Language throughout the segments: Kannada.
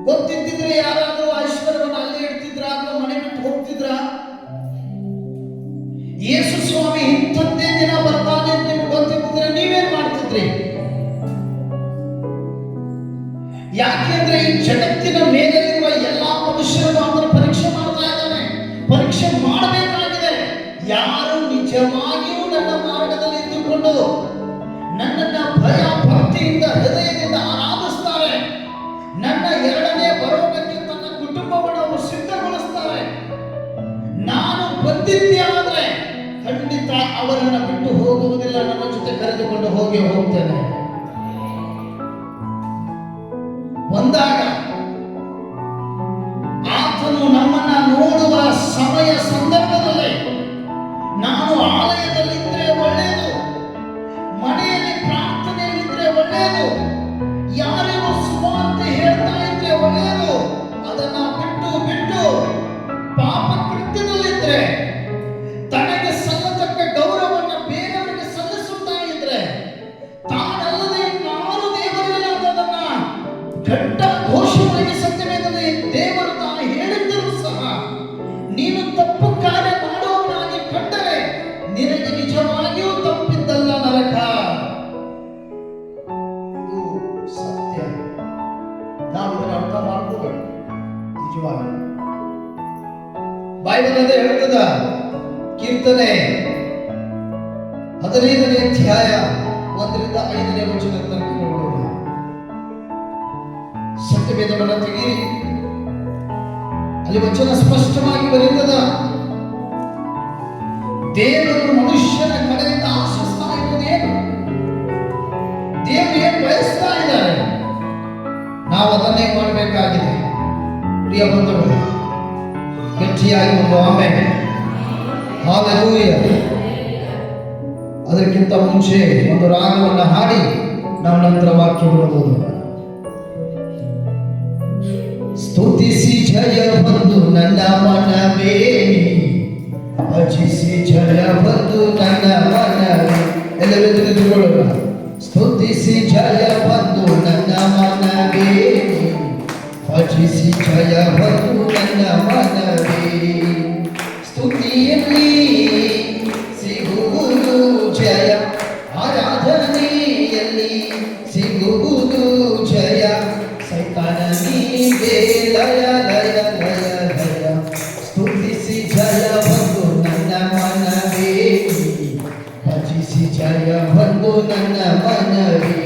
ಗೊತ್ತಿದ್ದಿದ್ರೆ ಯಾರಾದ್ರೂ ಐಶ್ವರ್ಯವನ್ನು ಅಲ್ಲೇ ಇಡ್ತಿದ್ರ ಅಥವಾ ಮನೆ ಬಿಟ್ಟು ಹೋಗ್ತಿದ್ರ? ಯೇಸು ಸ್ವಾಮಿ ಇಂಥದ್ದೇ ದಿನ ಬರ್ತಾನೆ ಅಂತ ನಿಮ್ಗೆ ಗೊತ್ತಿದ್ದಿದ್ರೆ ನೀವೇನ್ ಮಾಡ್ತಿದ್ರಿ? ಯಾಕೆಂದ್ರೆ ಈ ಜಗತ್ತಿನ ಮೇಲಿರುವ ಎಲ್ಲಾ ಮನುಷ್ಯರನ್ನು ಆತನ ಪರೀಕ್ಷೆ ಮಾಡ್ತಾ ಇದ್ದಾನೆ. ಪರೀಕ್ಷೆ ಮಾಡಬೇಕಾಗಿದೆ. ಯಾರು ನಿಜವಾಗಿಯೂ ನನ್ನ ಮಾರ್ಗದಲ್ಲಿ ಇದ್ದುಕೊಂಡು ನನ್ನನ್ನ ಭಯ ಭಕ್ತಿಯಿಂದ ಹೃದಯದಿಂದ ಆರಾಧಿಸ್ತಾರೆ, ನನ್ನ ಎರಡನೇ ಬರೋಣಕ್ಕೆ ತನ್ನ ಕುಟುಂಬವನ್ನು ಅವರು ಸಿದ್ಧಗೊಳಿಸ್ತಾರೆ, ನಾನು ಬಂದಿದ್ದೆ ಆದರೆ ಖಂಡಿತ ಅವರನ್ನ ಬಿಟ್ಟು ಹೋಗುವುದಿಲ್ಲ, ನನ್ನ ಜೊತೆ ಕರೆದುಕೊಂಡು ಹೋಗ್ತೇನೆ. ಬಂದಾಗ ಆತನು ನಮ್ಮನ್ನ ನೋಡುವ ಸಮಯ ಸಂದರ್ಭದಲ್ಲಿ ನಾನು ಆಲಯದಲ್ಲಿದ್ದರೆ ಒಳ್ಳೆಯದು, ಮನೆಯಲ್ಲಿ ಪ್ರಾರ್ಥನೆಯಲ್ಲಿದ್ದರೆ ಒಳ್ಳೆಯದು, ಯಾರಿಗೂ ಸುವಾರ್ತೆ ಹೇಳ್ತಾ ಇದ್ರೆ ಒಳ್ಳೆಯದು. ಅದನ್ನ ಬಿಟ್ಟು ಪಾಪ ಕೃತ್ಯದಲ್ಲಿದ್ರೆ, ತನಗೆ ಸಲ್ಲತಕ್ಕ ಗೌರವವನ್ನು ಬೇರೆಯವರಿಗೆ ಸಲ್ಲಿಸುತ್ತಾ ಇದ್ರೆ, ತಾನಲ್ಲದೆ ಇನ್ನಾರು ದೇವರಿಲ್ಲದನ್ನ ಗಡ್ಡ ಘೋಷವಾಗಿ ಸತ್ಯವೇದದಲ್ಲಿ ದೇವರು ತಾನು ಹೇಳಿದ್ದರೂ ಸಹ ನೀನು ತಪ್ಪು ಕಾರ್ಯ ಮಾಡುವವನಾಗಿ ಕಂಡರೆ ನಿನಗೆ ನಿಜವಾಗಿಯೂ ತಪ್ಪಿದ್ದಲ್ಲ ನರಕ. ಇದು ಸತ್ಯ. ನಾವು ಇದನ್ನು ಅರ್ಥ ಮಾಡ್ಕೋಬೇಕು. ನಿಜವಾಗಿ ಬೈಬಲ್ ಅದೇ ಹೇಳ್ತದ. ಕೀರ್ತನೆ 15ನೇ ಅಧ್ಯಾಯ 1ರಿಂದ 5ನೇ ವಚನ ತನಕ ನೋಡೋಣ. ಸತ್ಯವೇದವನ್ನು ತೆಗೀರಿ. ಅಲ್ಲಿ ವಚನ ಸ್ಪಷ್ಟವಾಗಿ ಬರೀತದ. ದೇವರು ಮನುಷ್ಯನ ಕಡೆಯಿಂದ ಆಶಿಸ್ತಾ ಇರುವುದೇನು? ದೇವರು ಏನು ಬಯಸ್ತಾ ಇದ್ದಾರೆ? ನಾವು ಅದನ್ನೇ ಮಾಡಬೇಕಾಗಿದೆ. ಪ್ರಿಯ ಬಂಧುಗಳೇ, ಗಟ್ಟಿಯಾಗಿ ಒಂದು ಆಮೆನ್. ಹಾಲೆಲೂಯಾ. ಅದಕ್ಕಿಂತ ಮುಂಚೆ ಒಂದು ರಾಗವನ್ನು ಹಾಡಿ ನಾವು ನಂತರ ವಾಕ್ಯವನ್ನು ಓದೋಣ. ಸ್ತುತಿಸಿ ಜಯ ಬಂದು ನನ್ನ ಮನವೇ, ಭಜಿಸಿ ಜಯ ಬಂದು ನನ್ನ ಮನವೇ. ಎಲ್ಲರೂ ತಿಳಿದುಕೊಳ್ಳೋಣ. ಸ್ತುತಿಸಿ ಜಯ ಬಂದು ನನ್ನ ಮನವೇ, ಭಜಿಸಿ ಜಯ ಬಂದು ನನ್ನ ಮನವೇ. ಸ್ತುತಿಯಲ್ಲಿ ಸಿಗುವುದು ಜಯ, ಆರಾಧನೆಯಲ್ಲಿ ಸಿಗುವುದು ಜಯ. ಸೈತಾನನಿಗೆ ಲಯ ಲಯ ಲಯ ಲಯ. ಸ್ತುತಿಸಿ ಜಯ ಬಂದು ನನ್ನ ಮನವೇ, ಭಜಿಸಿ ಜಯ ಬಂದು ನನ್ನ ಮನವೇ.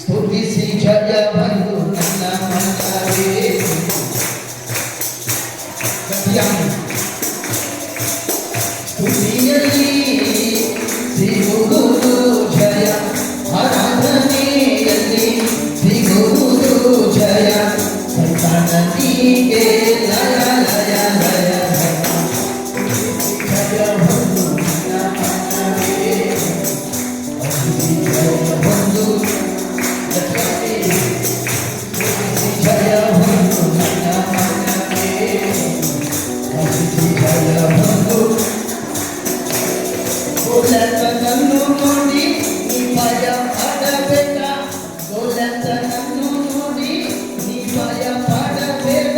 ಸ್ತುತಿಸಿ ಜಯ ಬಂದು ನನ್ನ ಮನವೇ. ಸ್ತುತಿಯಲ್ಲಿ ಸಿಗುವುದು ಜಯ, ಆರಾಧನೆಯಲ್ಲಿ ಸಿಗುವುದು ಜಯ. ಸೈತಾನನಿಗೆ ಲಯ ಲಯ ಲಯ ಲಯ. ಜಯ ಬಂದು ನನ್ನ ಮನವೇ, ಭಜಿಸಿ ಜಯ ಬಂದು ಜಯ ಬಂದು ನನ್ನ ಮನವೇ, ಭಜಿಸಿ ಜಯ ಬಂದು. ಗೋಲಕನನ್ನು ನೋಡಿ ನೀ ಭಯ ಪಡಬೇಡ, ಗೋಲಕನನ್ನು ನೋಡಿ ನೀ ಭಯ ಪಡಬೇಡ.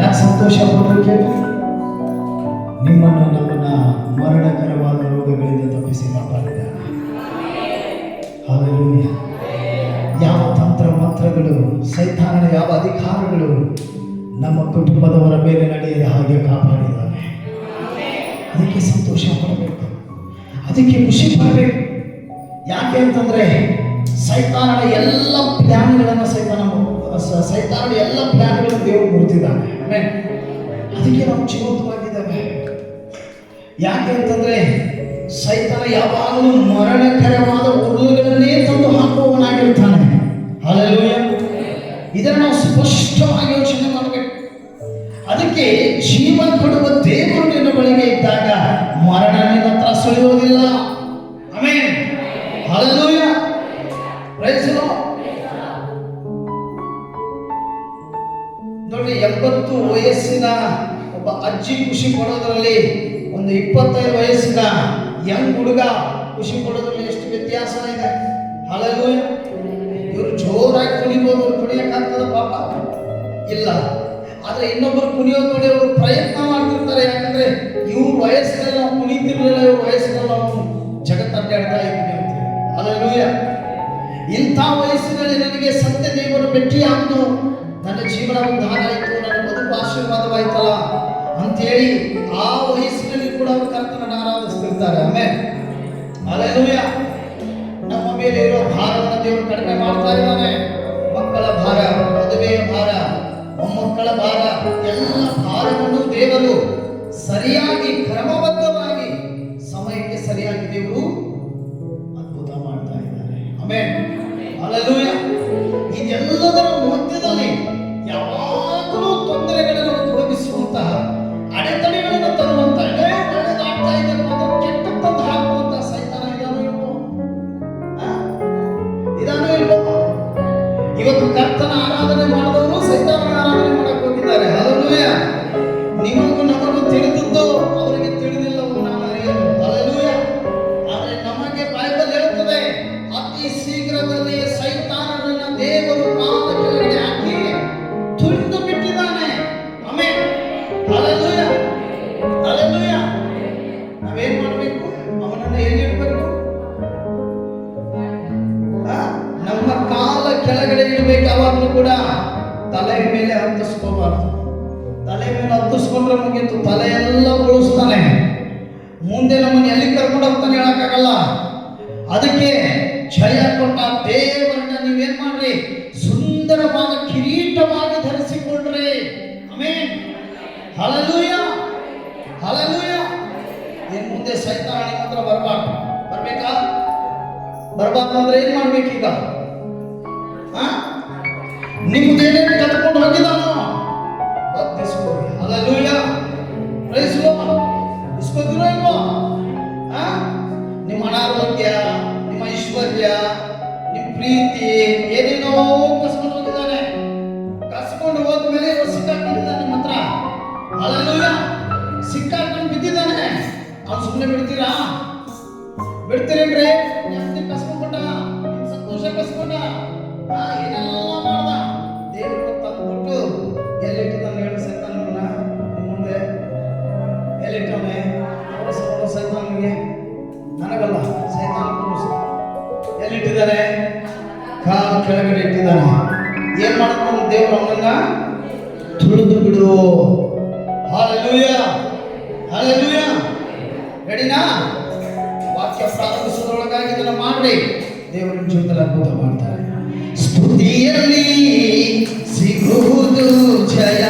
ಯಾಕೆ ಸಂತೋಷ ಪಡೋಕೆ? ನಿಮ್ಮನ್ನು ನಮ್ಮನ್ನ ಮರಣಕರವಾದ ರೋಗಗಳಿಂದ ತಪ್ಪಿಸಿ ಕಾಪಾಡಿದ್ದಾನೆ. ಹಲ್ಲೆಲೂಯಾ. ಯಾವ ತಂತ್ರ ಮಂತ್ರಗಳು, ಸೈತಾನನ ಯಾವ ಅಧಿಕಾರಗಳು ನಮ್ಮ ಕುಟುಂಬದವರ ಮೇಲೆ ನಡೆಯದ ಹಾಗೆ ಕಾಪಾಡಿದ್ದಾನೆ. ಅದಕ್ಕೆ ಸಂತೋಷ ಪಡಬೇಕು, ಅದಕ್ಕೆ ಖುಷಿ ಪಡಬೇಕು. ಯಾಕೆ ಅಂತಂದ್ರೆ ಸೈತಾನನ ಎಲ್ಲ ಪ್ಲಾನ್ಗಳನ್ನು ಸೈತಾನನ ಎಲ್ಲ ಪ್ಲಾನ್ಗಳನ್ನು ದೇವರು ಮುರಿದಿದ್ದಾನೆ. ಅದಕ್ಕೆ ನಾವು ಜೀವಂತವಾಗಿದ್ದೇವೆ. ಯಾಕೆ ಅಂತಂದ್ರೆ ಸೈತಾನ ಯಾವಾಗಲೂ ಮರಣಕರವಾದ ಉರುಳುಗಳನ್ನೇ ತಂದು ಹಾಕುವವನಾಗಿರ್ತಾನೆ. ಹಲ್ಲೆಲೂಯಾ. ಇದನ್ನು ನಾವು ಸ್ಪಷ್ಟವಾಗಿ ಯೋಚನೆ ಮಾಡಬೇಕು. ಅದಕ್ಕೆ ಜೀವ ಕೊಡುವ ದೇವರು ನಿನ್ನ ಬಳಿಗೆ ಇದ್ದಾಗ ಮರಣ ನಿನ್ನ ಹತ್ರ ಸುಳಿಯೋದಿಲ್ಲ. Amen. Hallelujah. Praise the Lord. ನೋಡಿ, 80 ವಯಸ್ಸಿನ ಒಬ್ಬ ಅಜ್ಜಿ ಖುಷಿ ಪಡೋದ್ರಲ್ಲಿ ಒಂದು 25 ವಯಸ್ಸಿನ ಯಂಗ್ ಹುಡುಗ ಖುಷಿ ಪಡೋದ್ರಲ್ಲಿ ಎಷ್ಟು ವ್ಯತ್ಯಾಸ ಇದೆ. ಹಲ್ಲೆಲೂಯಾ. ಇವರು ಜೋರಾಗಿ ಕುಣಿಬೋದು, ಕುಣಿಯಕ್ಕಾಗ್ತದ ಪಾಪ ಇಲ್ಲ. ಆದ್ರೆ ಇನ್ನೊಬ್ಬರು ಕುಣಿಯೋದು ನೋಡಿ ಅವರು ಪ್ರಯತ್ನ ಮಾಡ್ತಿರ್ತಾರೆ. ಯಾಕಂದ್ರೆ ಇವ್ರ ವಯಸ್ಸಿನಲ್ಲಿ ನಾವು ಕುಣಿತಿರ್ಲಿಲ್ಲ, ಇವ್ರ ವಯಸ್ಸಿನಲ್ಲಿ ನಾವು ಜಗತ್ತಡ್ಡಾಡ್ತಾ ಇದ್ದೀವಿ ಅಂತ. ಹಲ್ಲೆಲೂಯಾ. ಇಂಥ ವಯಸ್ಸಿನಲ್ಲಿ ನನಗೆ ಸತ್ಯ ದೇವರು ಭೇಟಿಯಾಗ್ತು, ನನ್ನ ಜೀವನ ಉದ್ಧಾರ ಆಯಿತು, ನನ್ನ ಬದುಕು ಆಶೀರ್ವಾದವಾಯ್ತಲ್ಲ ಅಂತೇಳಿ ಆ ವಯಸ್ಸಿನಲ್ಲಿ ಕೂಡ ಅವರು ಕರ್ತನನ್ನು ಆರಾಧಿಸ್ತಿರ್ತಾರೆ. ಆಮೆನ್. ಹಲ್ಲೆಲೂಯಾ. ನಮ್ಮ ಮೇಲೆ ಇರೋ ಭಾರವನ್ನು ದೇವರು ಕಡಿಮೆ ಮಾಡ್ತಾ ಇದ್ದಾನೆ. ಮಕ್ಕಳ ಭಾರ, ಮದುವೆಯ ಭಾರ, ಮೊಮ್ಮಕ್ಕಳ ಭಾರ, ಎಲ್ಲ ಭಾರವನ್ನು ದೇವರು ಸರಿಯಾಗಿ ಕ್ರಮಬದ್ಧವಾಗಿ ಸಮಯಕ್ಕೆ ಸರಿಯಾಗಿ ದೇವರು ಅದ್ಭುತ ಮಾಡ್ತಾ ಇದ್ದಾರೆ. ಆಮೆನ್. ಹಲ್ಲೆಲೂಯಾ. ಇದೆಲ್ಲದರ ಮಧ್ಯದಲ್ಲಿ ಯಾವಾಗಲೂ ತೊಂದರೆಗಳನ್ನು ಅನುಭವಿಸುವಂತಹ, ಅಡೆತಡೆಗಳನ್ನು ತರುವಂತಹ, ಒಳ್ಳೆದಾಗ್ತಾ ಇದೆ ಕೆಟ್ಟ ತಂದು ಹಾಕುವಂತಹ ಸೈತಾನ ಇದಾನೋ ಇಲ್ವೋ? ಇವತ್ತು ಕರ್ತನ ಆರಾಧನೆ ಮಾಡಿದವರು ಸೈತಾನನ ಆರಾಧನೆ ಮಾಡಕ್ಕೆ ಹೋಗಿದ್ದಾರೆ. ಹಲ್ಲೆಲೂಯಾ. ನಿಮಗೂ ನಮಗೂ ತಿಳಿದದ್ದು ಅವರಿಗೆ ತಿಳಿದಿಲ್ಲವನ್ನ ನಾವು ಅರಿಯಲು. ಹಲ್ಲೆಲೂಯಾ. ಆದರೆ ನಮಗೆ ಬೈಬಲ್ ಹೇಳುತ್ತದೆ, ಅತಿ ಶೀಘ್ರದಲ್ಲಿ ಸೈತಾನನನ್ನ ದೇವರು ಕಾಲ ಕೆಳಗಡೆ ಹಾಕಿ ತುಳಿದು ಬಿಟ್ಟಿದ್ದಾನೆ. ಆಮೆನ್. ಹಲ್ಲೆಲೂಯಾ. ಹಲ್ಲೆಲೂಯಾ. ನಾವೇನ್ ಮಾಡಬೇಕು? ಅವನನ್ನ ಎಲ್ಲಿಡಬೇಕು? ನಮ್ಮ ಕಾಲ ಕೆಳಗಡೆ ಇಡಬೇಕು. ಯಾವಾಗಲೂ ಕೂಡ ತಲೆ ಮೇಲೆ ಹತ್ತಿಸ್ಕೋಬಾರ್ದು. ತಲೆ ಮೇಲೆ ಹತ್ತಿಸ್ಕೊಂಡ್ರೆ ಮುಗಿತು, ತಲೆ ಎಲ್ಲ ಉಳಿಸ್ತಾನೆ. ಮುಂದೆ ನಮ್ಮನ್ನು ಎಲ್ಲಿ ಕರ್ಕೊಂಡು ಹೋಗ್ತಾನೆ ಹೇಳಕ್ಕಾಗಲ್ಲ. ಅದಕ್ಕೆ ಜಯ ಕೊಟ್ಟ ದೇವರನ್ನ ನೀವೇನ್ ಮಾಡ್ರಿ? ಸುಂದರವಾದ ಕಿರೀಟವಾಗಿ ಧರಿಸಿಕೊಂಡ್ರಿ. ಆಮೆನ್. ಹಲ್ಲೆಲೂಯಾ. ಹಲ್ಲೆಲೂಯಾ. ಇನ್ ಮುಂದೆ ಸೈತಾನ ನಿಮ್ಮ ಹತ್ರ ಬರಬಾರ್ದು. ಬರ್ಬೇಕಾ? ಬರ್ಬಾರ್ದು ಅಂದ್ರೆ ಏನ್ ಮಾಡ್ಬೇಕೀಗ? ನಿಮ್ದೇನೇನು ಕಟ್ಕೊಂಡು ಹೋಗಿದಾನೋ ಬತ್ತಿಸ್ಕೋರಿ. ಹಲ್ಲೆಲೂಯಾ. Praise the Lord. ಇಸ್ಕೋತೀರೋ ಇಲ್ವೋ? ನಿಮ್ಮ ಅನಾರೋಗ್ಯ, ನಿಮ್ಮ ಐಶ್ವರ್ಯ, ನಿಮ್ಮ ಪ್ರೀತಿ ಏನೇನೋ ಕಸ್ಕೊಂಡು ಹೋಗಿದ್ದಾನೆ. ಕಸ್ಕೊಂಡು ಹೋದ್ಮೇಲೆ ಸಿಕ್ಕಾಕೊಂಡಿದ್ದಾನೆ ನಿಮ್ಮ ಹತ್ರ. ಹಲ್ಲೆಲೂಯಾ. ಸಿಕ್ಕಾಕೊಂಡು ಬಿದ್ದಿದ್ದಾನೆ. ಅವ್ನು ಸುಮ್ಮನೆ ಬಿಡ್ತೀರಾ? ಬಿಡ್ತೀರೇನ್ರಿ? ಜಾಸ್ತಿ ಕಸ್ಕೊಂಡ್ಬಿಟ್ಟ, ನಿಮ್ ಸಂತೋಷ ಕಸ್ಕೊಂಡ, ಏನೆಲ್ಲ ಮಾಡ್ದ. ದೇವರು ತಂದ್ಬಿಟ್ಟು ಎಲ್ಲಿಟ್ಟಿದ್ದಾನೆ ಹೇಳಿ ಸೈತಾನನ್ನ ನಿಮ್ಮ ಮುಂದೆ? ಎಲ್ಲಿಟ್ಟವನೆ? ಸೈತಾನಿಗೆ, ನನಗಲ್ಲ, ಸೈತಾನ ಎಲ್ಲಿಟ್ಟಿದ್ದಾರೆ? ಕಾಲ ಕೆಳಗಡೆ ಇಟ್ಟಿದ್ದಾನೆ. ಏನ್ ಮಾಡ್ತಾನೆ ದೇವರು? ಅವನನ್ನ ತುಳಿದು ಬಿಡು. ಹಲ್ಲೆಲೂಯಾ. ಹಲ್ಲೆಲೂಯಾ. ರೆಡಿನಾ? ವಾಕ್ಯ ಪ್ರಾರಂಭಿಸೋದ್ರೊಳಗಾಗಿ ಇದನ್ನು ಮಾಡಿ ದೇವರ ಜೀವಿತದಲ್ಲಿ ಅದ್ಭುತ ಮಾಡ್ತಾರೆ. ಸ್ತುತಿಯಲ್ಲಿ ಸಿಗುವುದು ಜಯ,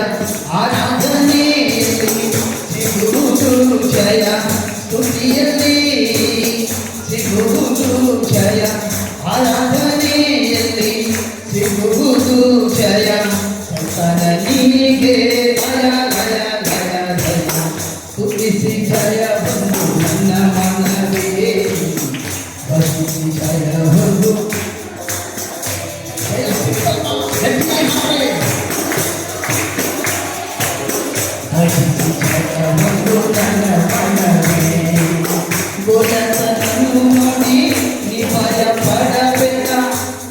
ಆರಾಧನೆಯಲ್ಲಿ ಸಿಗುವುದು ಜಯ. ಸ್ತುತಿಯಲ್ಲಿ ಸಿಗುವುದು ಜಯ, ಆರಾಧನೆಯಲ್ಲಿ ಸಿಗುವುದು ಜಯ. ಸಂತನಿಗೆ ಜಯ ಜಯ ಜಯ ಜಯ. ಸ್ತುತಿಸಿ ಜಯ ಬಂದು ನನ್ನ ಮನವೇ, ಸ್ತುತಿಸಿ ಜಯ ಬಂದು ಗೋಲಸನನ್ನು ನೋಡಿ ನೀ ಭಯ ಪಡಬೇಡ,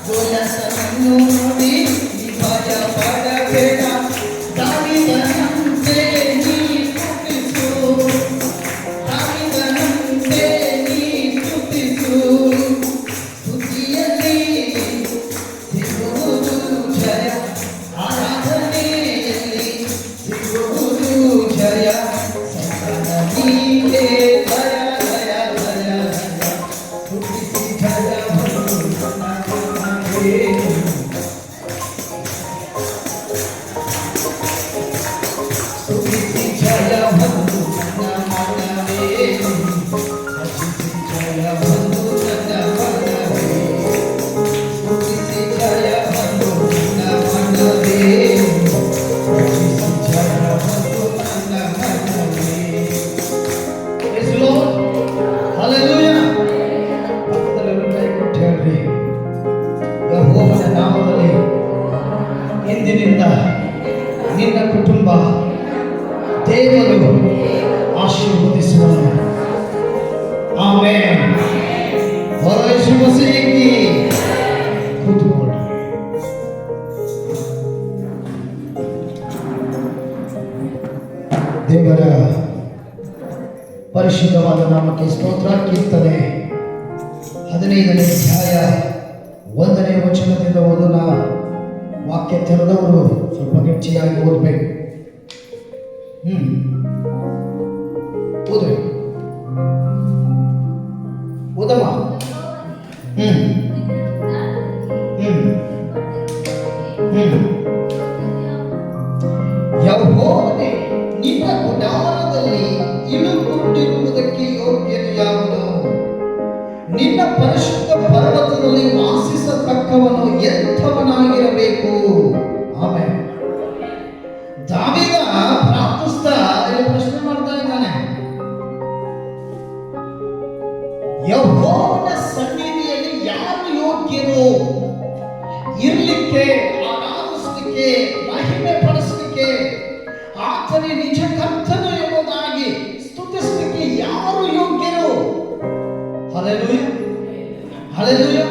ಗೋಲಸನನ್ನು ನೋಡಿ ನೀ ಭಯ ಪಡಬೇಡ. ದಾವಿದನ ಇಂದಿನಿಂದ ನಿನ್ನ ಕುಟುಂಬ ದೇವರು ಆಶೀರ್ವದಿಸುವನು. ಆಮೆನ್. ಯೇಸು ಮಸೀಹಿ ಕೂತುಕೊಳ್ಳಿ. ದೇವರ ಪರಿಶುದ್ಧವಾದ ನಾಮಕ್ಕೆ ಸ್ತೋತ್ರ. ಕೀರ್ತನೆ 15ನೇ ಅಧ್ಯಾಯ 1ನೇ ವಚನದಿಂದ ಓದೋಣ. ವಾಕ್ಯ ತೆರೆದವರು ಸ್ವಲ್ಪ ಗಟ್ಟಿಯಾಗಿ ಓದಬೇಕು. ಓದ್ರಿ, ಓದಮ್ಮ. ಯೆಹೋವನೇ, ನಿನ್ನ ಗುಡಾರದಲ್ಲಿ ಇಳುಕೊಂಡಿರುವುದಕ್ಕೆ ಯೋಗ್ಯನು ಯಾವನು? ನಿನ್ನ ಪರಿಶುದ್ಧ ಪರ್ವತದಲ್ಲಿ ವಾಸಿಸತಕ್ಕವನು ಎಂಥವನಾಗಿರಬೇಕು? ಆಮೆನ್. ದಾವೀದ ಪ್ರಾರ್ಥಿಸ್ತಾ ಪ್ರಶ್ನೆ ಮಾಡ್ತಾ ಇದ್ದಾನೆ, ಯೆಹೋವನ ಸನ್ನಿಧಿಯಲ್ಲಿ ಯಾರು ಯೋಗ್ಯರು ಇರ್ಲಿಕ್ಕೆ, ಆರಾಧಿಸಲಿಕ್ಕೆ, ಮಹಿಮೆ ಪಡಿಸಲಿಕ್ಕೆ, ಆತನೇ ನಿಜ ಕರ್ತನು ಎಂಬುದಾಗಿ ಸ್ತುತಿಸಲಿಕ್ಕೆ ಯಾರು ಯೋಗ್ಯರು? Hallelujah, hallelujah.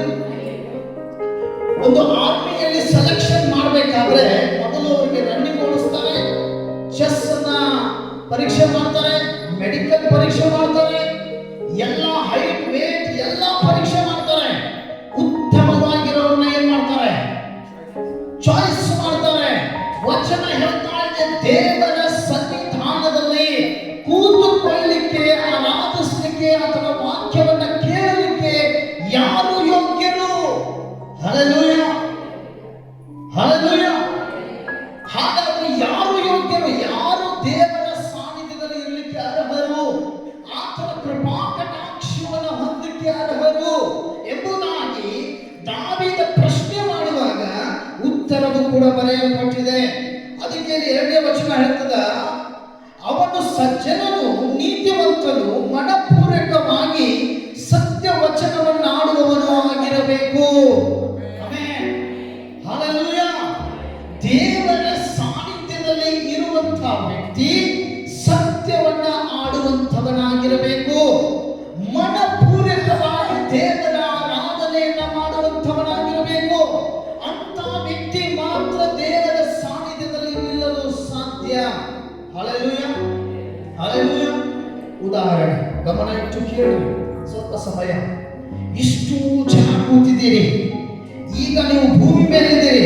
ಒಂದು ಆರ್ಮಿಯಲ್ಲಿ ಸೆಲೆಕ್ಷನ್ ಮಾಡಬೇಕಾದ್ರೆ ಮೊದಲು ಅವರಿಗೆ ರನ್ನಿಂಗ್ ಓಡಿಸ್ತಾರೆ, ಚೆಸ್ ಅನ್ನ ಪರೀಕ್ಷೆ ಮಾಡ್ತಾರೆ, ಮೆಡಿಕಲ್ ಪರೀಕ್ಷೆ ಮಾಡ್ತಾರೆ, ಎಲ್ಲ ಹೈಟ್ ವೇಟ್ ಎಲ್ಲ ಪರೀಕ್ಷೆ ಮಾಡ್ತಾರೆ. ಉತ್ತಮವಾಗಿರೋರನ್ನ ಏನ್ ಮಾಡ್ತಾರೆ? ಚಾಯ್ಸ್ ಮಾಡ್ತಾರೆ. ವಚನ ಹೇಳ್ತಾ ಇದೆ, ದೇವರ ಸನ್ನಿಧಾನದಲ್ಲಿ ಕೂತುಕೊಳ್ಳಲಿಕ್ಕೆ, ಆರಾಧಿಸಲಿಕ್ಕೆ ಅಥವಾ ವಾಕ್ಯವನ್ನ ಕೇಳಲಿಕ್ಕೆ ಯಾರು ಯೋಗ್ಯರು? Hallelujah, hallelujah. ಹಾಗಾದ್ರೆ ಯಾರು ಯೋಗ್ಯರು? ಯಾರು ದೇವರ ಸಾನ್ನಿಧ್ಯದಲ್ಲಿ ಇರಲಿಕ್ಕೆ ಅರ್ಹರು? ಆತನ ಕೃಪಾ ಕಟಾಕ್ಷವನ್ನು ಹೊಂದಲಿಕ್ಕೆ ಅರ್ಹರು ಎಂಬುದಾಗಿ ದಾವೀದ ಪ್ರಶ್ನೆ ಮಾಡುವಾಗ ಉತ್ತರವು ಕೂಡ ಬರೆಯಲ್ಪಟ್ಟಿದೆ. ಅದಕ್ಕೆ 2ನೇ ವಚನ ಹೇಳ್ತದ, ಅವನು ಸಜ್ಜನನು, ನೀತಿವಂತನು, ಮನಪೂರ್ವಕವಾಗಿ ಸತ್ಯ ವಚನವನ್ನಾಡುವವನು ಆಗಿರಬೇಕು. Amen, hallelujah. ದೇವರ ಸಾನ್ನಿಧ್ಯದಲ್ಲಿ ಇರುವಂತಹ ವ್ಯಕ್ತಿ ಸತ್ಯವನ್ನ ಆಡುವಂಥವನಾಗಿರಬೇಕು. ಮನಪೂರ್ವಕವಾಗಿ ದೇವರ ಆರಾಧನೆಯನ್ನ ಮಾಡುವಂಥವನಾಗಿರಬೇಕು. ಅಂತ ವ್ಯಕ್ತಿ ಮಾತ್ರ ದೇವರ ಸಾನ್ನಿಧ್ಯದಲ್ಲಿ ನಿಲ್ಲಲು ಸಾಧ್ಯ. Hallelujah, hallelujah. ಉದಾಹರಣೆ ಗಮನ ಇಟ್ಟು ಕೇಳಿ, ಸ್ವಲ್ಪ ಸಮಯ. ಇಷ್ಟು ಜನ ಕೂತಿದ್ದೀರಿ, ಈಗ ನೀವು ಭೂಮಿ ಮೇಲಿದ್ದೀರಿ,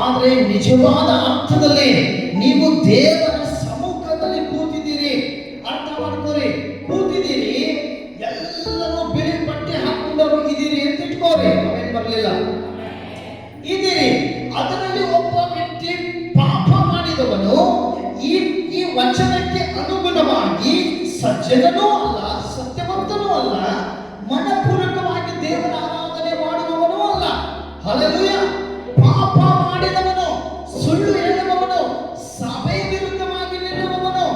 ಆದರೆ ನಿಜವಾದ ಅರ್ಥದಲ್ಲಿ ನೀವು ದೇವರ ಸಮ್ಮುಖದಲ್ಲಿ ಕೂತಿದ್ದೀರಿ. ಅರ್ಥ ಮಾಡ್ಕೋರಿ, ಕೂತಿದ್ದೀರಿ. ಎಲ್ಲರೂ ಬಿಳಿ ಬಟ್ಟೆ ಹಾಕೊಂಡವರು ಇದ್ದೀರಿ ಅಂತ ಇಟ್ಕೋರಿ, ಅವೇನ್ ಬರಲಿಲ್ಲ, ಇದ್ದೀರಿ. ಅದರಲ್ಲಿ ಒಬ್ಬ ವ್ಯಕ್ತಿ ಪಾಪ ಮಾಡಿದವನು ಈ ವಚನಕ್ಕೆ ಅನುಗುಣವಾಗಿ ಸಜ್ಜನನೂ ಅಲ್ಲ, ಸತ್ಯವಂತನೂ ಅಲ್ಲ, ಮನಪೂರ್ವಕವಾಗಿ ದೇವರ ಆರಾಧನೆ ಮಾಡುವವನೂ ಅಲ್ಲ. ಹಲ್ಲೆಲೂಯಾ. ಪಾಪ ಮಾಡಿದವನು, ಸುಳ್ಳು ಹೇಳುವವನು, ಸಭೆ ವಿರುದ್ಧವಾಗಿ ನಿಲ್ಲುವವನು,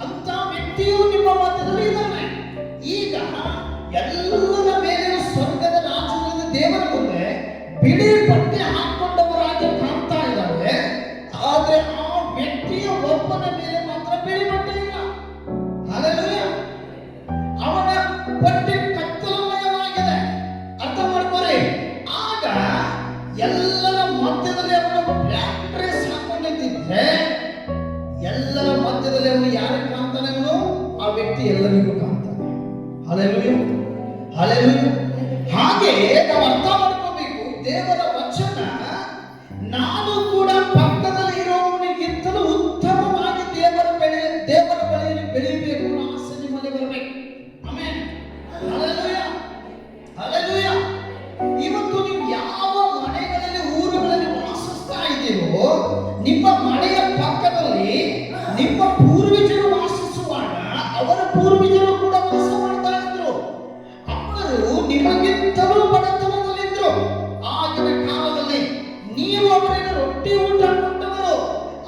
ಅಂತ ವ್ಯಕ್ತಿಯು ನಿಮ್ಮ ಮಧ್ಯದಲ್ಲಿ ಇದ್ದಾನೆ. ಈಗ ಎಲ್ಲರ ಮೇಲೆ ಸ್ವರ್ಗದ ರಾಜ್ಯದಲ್ಲಿ ದೇವರ ಮುಂದೆ ಬಿಳಿ ಬಟ್ಟೆ ಹಾಕೊಂಡವರಾಗಿ ಕಾಣ್ತಾ ಇದ್ದಾರೆ. ಆದ್ರೆ ಆ ವ್ಯಕ್ತಿಯ ಒಬ್ಬನ ಮೇಲೆ ಮಾತ್ರ ಬಿಳಿ ಬಟ್ಟೆ ಇಲ್ಲ. ಹಲ್ಲೆಲೂಯಾ. ಅವನ ಬಟ್ಟೆ ಕತ್ತಲಮಯವಾಗಿದೆ. ಅರ್ಥ ಮಾಡ್ಕೋರಿ. ಆಗ ಎಲ್ಲರ ಮಧ್ಯದಲ್ಲಿ ಅವನು ಬ್ಲ್ಯಾಕ್ ಡ್ರೆಸ್ ಹಾಕೊಂಡಿದ್ದರೆ ಎಲ್ಲರ ಮಧ್ಯದಲ್ಲಿ ಅವನು ಯಾರಿಗೆ ಕಾಣ್ತಾನೆ? ಅವನು ಆ ವ್ಯಕ್ತಿ ಎಲ್ಲರಿಗೂ ಕಾಣ್ತಾನೆ. Hallelujah, hallelujah. ಹಾಗೆ ನಾವು ಅರ್ಥ ಮಾಡ್ಕೋಬೇಕು, ದೇವರ ವಚನ ನಾನು ಕೂಡ ಪಕ್ಕದಲ್ಲಿ ಇರೋವನಿಗಿಂತಲೂ ಉತ್ತಮವಾಗಿ ದೇವರ ಬಳಿಯಲ್ಲಿ ಬೆಳೆಯಬೇಕು ಅನ್ನೋ ಆಸೆ ನಿಮ್ಮಲ್ಲಿ ಬರಬೇಕು. Amen, hallelujah, hallelujah. ಇವತ್ತು ನೀವು ಯಾವ ಮನೆಗಳಲ್ಲಿ, ಊರುಗಳಲ್ಲಿ ವಾಸಿಸ್ತಾ ಇದ್ದೀರೋ, ನಿಮ್ಮ ಮನೆಯ ಪಕ್ಕದಲ್ಲಿ ನಿಮ್ಮ ಪೂರ್ವಜರು ವಾಸಿಸುವಾಗ ಅವರ ಪೂರ್ವಜರು ಕೂಡ ವಾಸ ಮಾಡ್ತಾ ಇದ್ರು. ಅವರು ನಿಮಗಿಂತಲೂ ಬಡತನದಲ್ಲಿದ್ರು. ಆಗಿನ ಕಾಲದಲ್ಲಿ ನೀವು ಅವರಿಗೆ ರೊಟ್ಟಿ ಊಟ ಕೊಟ್ಟವರು.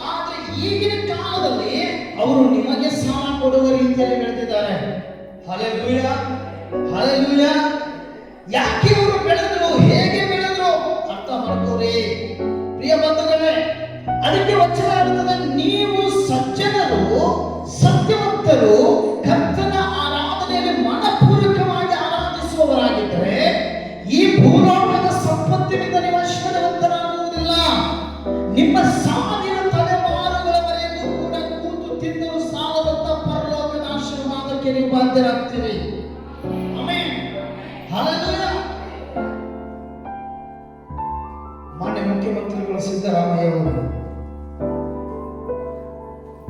ಆದ್ರೆ ಈಗಿನ ಕಾಲದಲ್ಲಿ ಅವರು ನಿಮಗೆ ಸಾಲ ಕೊಡುವ ರೀತಿಯಲ್ಲಿ ಬೆಳೆದಿದ್ದಾರೆ. Hallelujah, hallelujah. ಯಾಕೆ ಅವರು ಬೆಳೆದ್ರು? ಹೇಗೆ ಬೆಳೆದ್ರು? ಅರ್ಥ ಮಾಡ್ಕೋರಿ ಪ್ರಿಯ ಬಂಧುಗಳೇ. ಅದಕ್ಕೆ ವಚನ ಹೇಳ್ತದೆ, ನೀವು ಸಜ್ಜನರು ಸತ್ಯವಂತರು ಕರ್ತನ ಆರಾಧನೆಯಲ್ಲಿ ಮನಪೂರ್ವಕವಾಗಿ ಆರಾಧಿಸುವವರಾಗಿದ್ದರೆ ಈ ಭೂಲೋಕದ ಸಂಪತ್ತಿನಿಂದ ನೀವು ಐಶ್ವರ್ಯವಂತರಾಗುವುದಿಲ್ಲ. ನಿಮ್ಮ ಸಾವಿರ ತಲೆಮಾರುಗಳವರೆಗೂ ಕೂಡ ಕೂತು ತಿನ್ನಲು ಸಾಲದಂತ ಪರಲೋಕದ ಆಶೀರ್ವಾದಕ್ಕೆ ನೀವು ಬಾಧ್ಯರಾಗ್ತೀರಿ. Amen, hallelujah. ಮಾನ್ಯ ಮುಖ್ಯಮಂತ್ರಿಗಳು ಸಿದ್ದರಾಮಯ್ಯ ಅವರು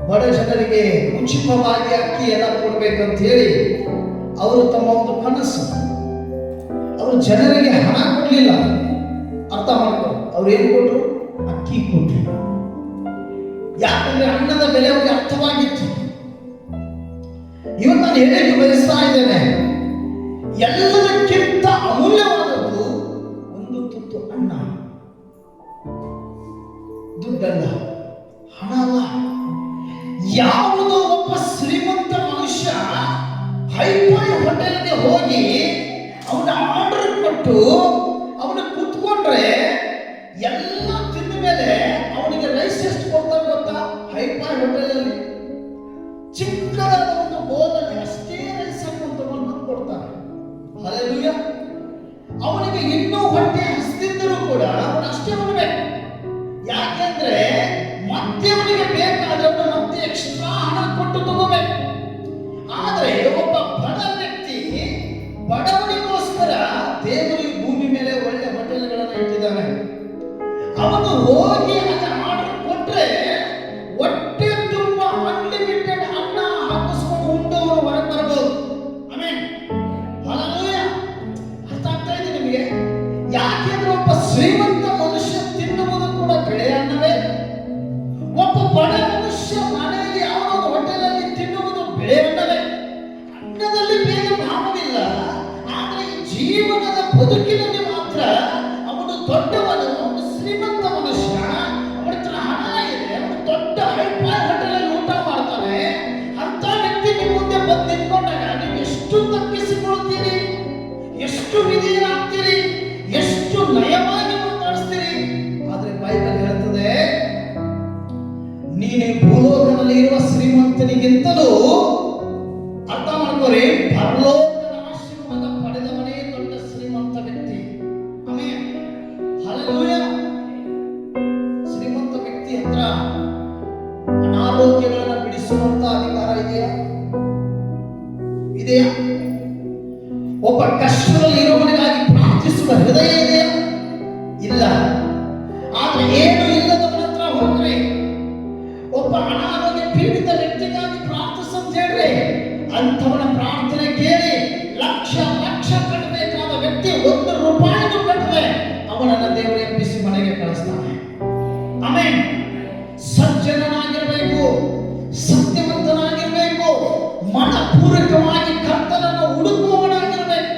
ಬಡ ಜನರಿಗೆ ಉಚಿತವಾಗಿ ಅಕ್ಕಿಯನ್ನ ಕೊಡ್ಬೇಕಂತ ಹೇಳಿ ಅವರು ತಮ್ಮ ಒಂದು ಕನಸು, ಅವರು ಜನರಿಗೆ ಹಣ ಕೊಡಲಿಲ್ಲ. ಅರ್ಥ ಮಾಡ್ಕೊಂಡು ಅವ್ರು ಏನು ಕೊಟ್ಟರು? ಅಕ್ಕಿ ಕೊಟ್ಟರು. ಯಾಕಂದ್ರೆ ಅನ್ನದ ಬೆಲೆ ಅವರಿಗೆ ಅರ್ಥವಾಗಿತ್ತು. ಇವತ್ತು ನಾನು ಹೇಳಕ್ಕೆ ಬಯಸ್ತಾ ಇದ್ದೇನೆ, ಎಲ್ಲದಕ್ಕಿಂತ ಅಮೂಲ್ಯವಾದದ್ದು ಒಂದು ತುತ್ತು ಅನ್ನ. ದುಡ್ಡಲ್ಲ, ಹಣ ಅಲ್ಲ. ಯಾವುದೋ ಒಬ್ಬ ಶ್ರೀಮಂತ ಮನುಷ್ಯ ಹೈಫೈ ಹೋಟೆಲ್ಗೆ ಹೋಗಿ ಅವನ ಆರ್ಡರ್ ಕೊಟ್ಟು ಅವನು ಕೂತ್ಕೊಂಡ್ರೆ ಎಲ್ಲ ತಿಂದ ಮೇಲೆ ಅವನಿಗೆ ರೈಸ್ ಎಷ್ಟು ಕೊಡ್ತಾರೆ ಗೊತ್ತಾ? ಹೈಫೈ ಹೋಟೆಲಲ್ಲಿ ಚಿಕ್ಕದಾದ ಒಂದು ಬೋಲಲ್ಲಿ ಅಷ್ಟೇ ರೈಸ್ ಹಾಕೊಂಡು ತಗೊಂಡು ಕೊಡ್ತಾರೆ. ಹಲ್ಲೆಲೂಯಾ. ಅವನಿಗೆ ಇನ್ನೂ ಹೊಟ್ಟೆ ಹಸಿದಿದ್ದರೂ ಕೂಡ ಅವನು ಅಷ್ಟೇ ಉಣ್ಬೇಕು. ಯಾಕೆಂದ್ರೆ ಮತ್ತೆ ಅವನಿಗೆ ಬೇಕಾದ್ರೆ ಮತ್ತೆ ಎಕ್ಸ್ಟ್ರಾ ಹಣ ಕೊಟ್ಟು ತಗೋಬೇಕು. ಆದ್ರೆ ಒಬ್ಬ ಬಡ ವ್ಯಕ್ತಿ ಬಡವನಿಗೋಸ್ಕರ ದೇವರು ಈ ಭೂಮಿ ಮೇಲೆ ಒಳ್ಳೆ ಹೋಟೆಲ್ಗಳನ್ನು ಇಟ್ಟಿದ್ದಾನೆ. ಅವನು ಹೋಗಿ ಅದನ್ನ ಆರ್ಡರ್ ಕೊಟ್ರೆ ಹೊಟ್ಟೆ ತುಂಬಾ ಅನ್ಲಿಮಿಟೆಡ್ ಅನ್ನ ಹಾಕಿಸ್ಕೊಂಡು ಉಂಡವರು ಹೊರಗೆ ಬರಬಹುದು. Amen, hallelujah. ಅರ್ಥ ಆಗ್ತಾ ಇದೆ ನಿಮಗೆ? ಯಾಕೆಂದ್ರೆ ಒಬ್ಬ ಶ್ರೀಮಂತ ಮನುಷ್ಯ ತಿನ್ನುವುದು ಕೂಡ ಬೆಳೆಯ ಅನ್ನವೇ. ಒಬ್ಬ ಬಡ ಮನುಷ್ಯ ಮನೆಯಲ್ಲಿ ಯಾವುದೋ ಹೋಟೆಲಲ್ಲಿ ತಿನ್ನುವುದು ಬೆಳೆ ಅನ್ನವೇ. ಅನ್ನದಲ್ಲಿ ಬೇಗ ಭಾವವಿಲ್ಲ. ಆದರೆ ಈ ಜೀವನದ ಬದುಕಿನಲ್ಲಿ ಮಾತ್ರ ಅವನು ದೊಡ್ಡವನು, ಅವನು ಶ್ರೀಮಂತ ಮನುಷ್ಯ, ಅವನ ಹತ್ರ ಹಣ ಇದೆ, ಅವನು ದೊಡ್ಡ ಹೈಫೈ ಹೋಟೆಲಲ್ಲಿ ಊಟ ಮಾಡ್ತಾನೆ. ಅಂತ ವ್ಯಕ್ತಿ ನಿಮ್ಮ ಮುಂದೆ ಬಂದು ನಿಂತ್ಕೊಂಡಾಗ ನೀವು ಎಷ್ಟು ತಪ್ಪಿಸಿಕೊಳ್ತೀರಿ, ಎಷ್ಟು ವಿಧೇಯರಾಗ್ತೀರಿ, ಎಷ್ಟು ನಯವಾಗಿ ಮಾತಾಡಿಸ್ತೀರಿ. ಆದ್ರೆ ಬೈಬಲ್ ಹೇಳ್ತದೆ, ನೀನು ಭೂಲೋಕದಲ್ಲಿ ಇರುವ ಶ್ರೀಮಂತನಿಗಿಂತಲೂ, ಅರ್ಥ ಮಾಡ್ಕೋರಿ, ಪರಲೋಕದ ಆಶೀರ್ವಾದ ಪಡೆದವನೇ ದೊಡ್ಡ ಶ್ರೀಮಂತ ವ್ಯಕ್ತಿ. Amen, hallelujah. ಶ್ರೀಮಂತ ವ್ಯಕ್ತಿ ಹತ್ರ ಅನಾರೋಗ್ಯಗಳನ್ನು ಬಿಡಿಸುವಂತ ಅಧಿಕಾರ ಇದೆಯಾ? ಒಬ್ಬ ಕಷ್ಟದಲ್ಲಿ ಇರುವವನಿಗಾಗಿ ಪ್ರಾರ್ಥಿಸುವ ಹೃದಯ ಇದೆಯಾ? ಇಲ್ಲ. ಆದ್ರೆ ಏನು ಇಲ್ಲದವನ ಹತ್ರ ಹೋಗ್ರಿ, ಒಬ್ಬ ಅನಾರೋಗ್ಯ ಪೀಡಿತ ವ್ಯಕ್ತಿಗಾಗಿ ಪ್ರಾರ್ಥಿಸಂತ ಹೇಳ್ರಿ, ಅಂಥವನ ಪ್ರಾರ್ಥನೆ ಕೇಳಿ ಲಕ್ಷ ಲಕ್ಷ ಕಟ್ಟಬೇಕಾದ ವ್ಯಕ್ತಿ 1 ರೂಪಾಯಿನೂ ಕಟ್ಟದೆ ಅವನನ್ನ ದೇವರು ಎಬ್ಬಿಸಿ ಮನೆಗೆ ಕಳಿಸ್ತಾನೆ. ಆಮೆನ್. ಸಜ್ಜನನಾಗಿರ್ಬೇಕು, ಸತ್ಯವಂತನಾಗಿರ್ಬೇಕು, ಮನಪೂರ್ವಕವಾಗಿ ಕರ್ತನನ್ನು ಹುಡುಕುವವನಾಗಿರ್ಬೇಕು.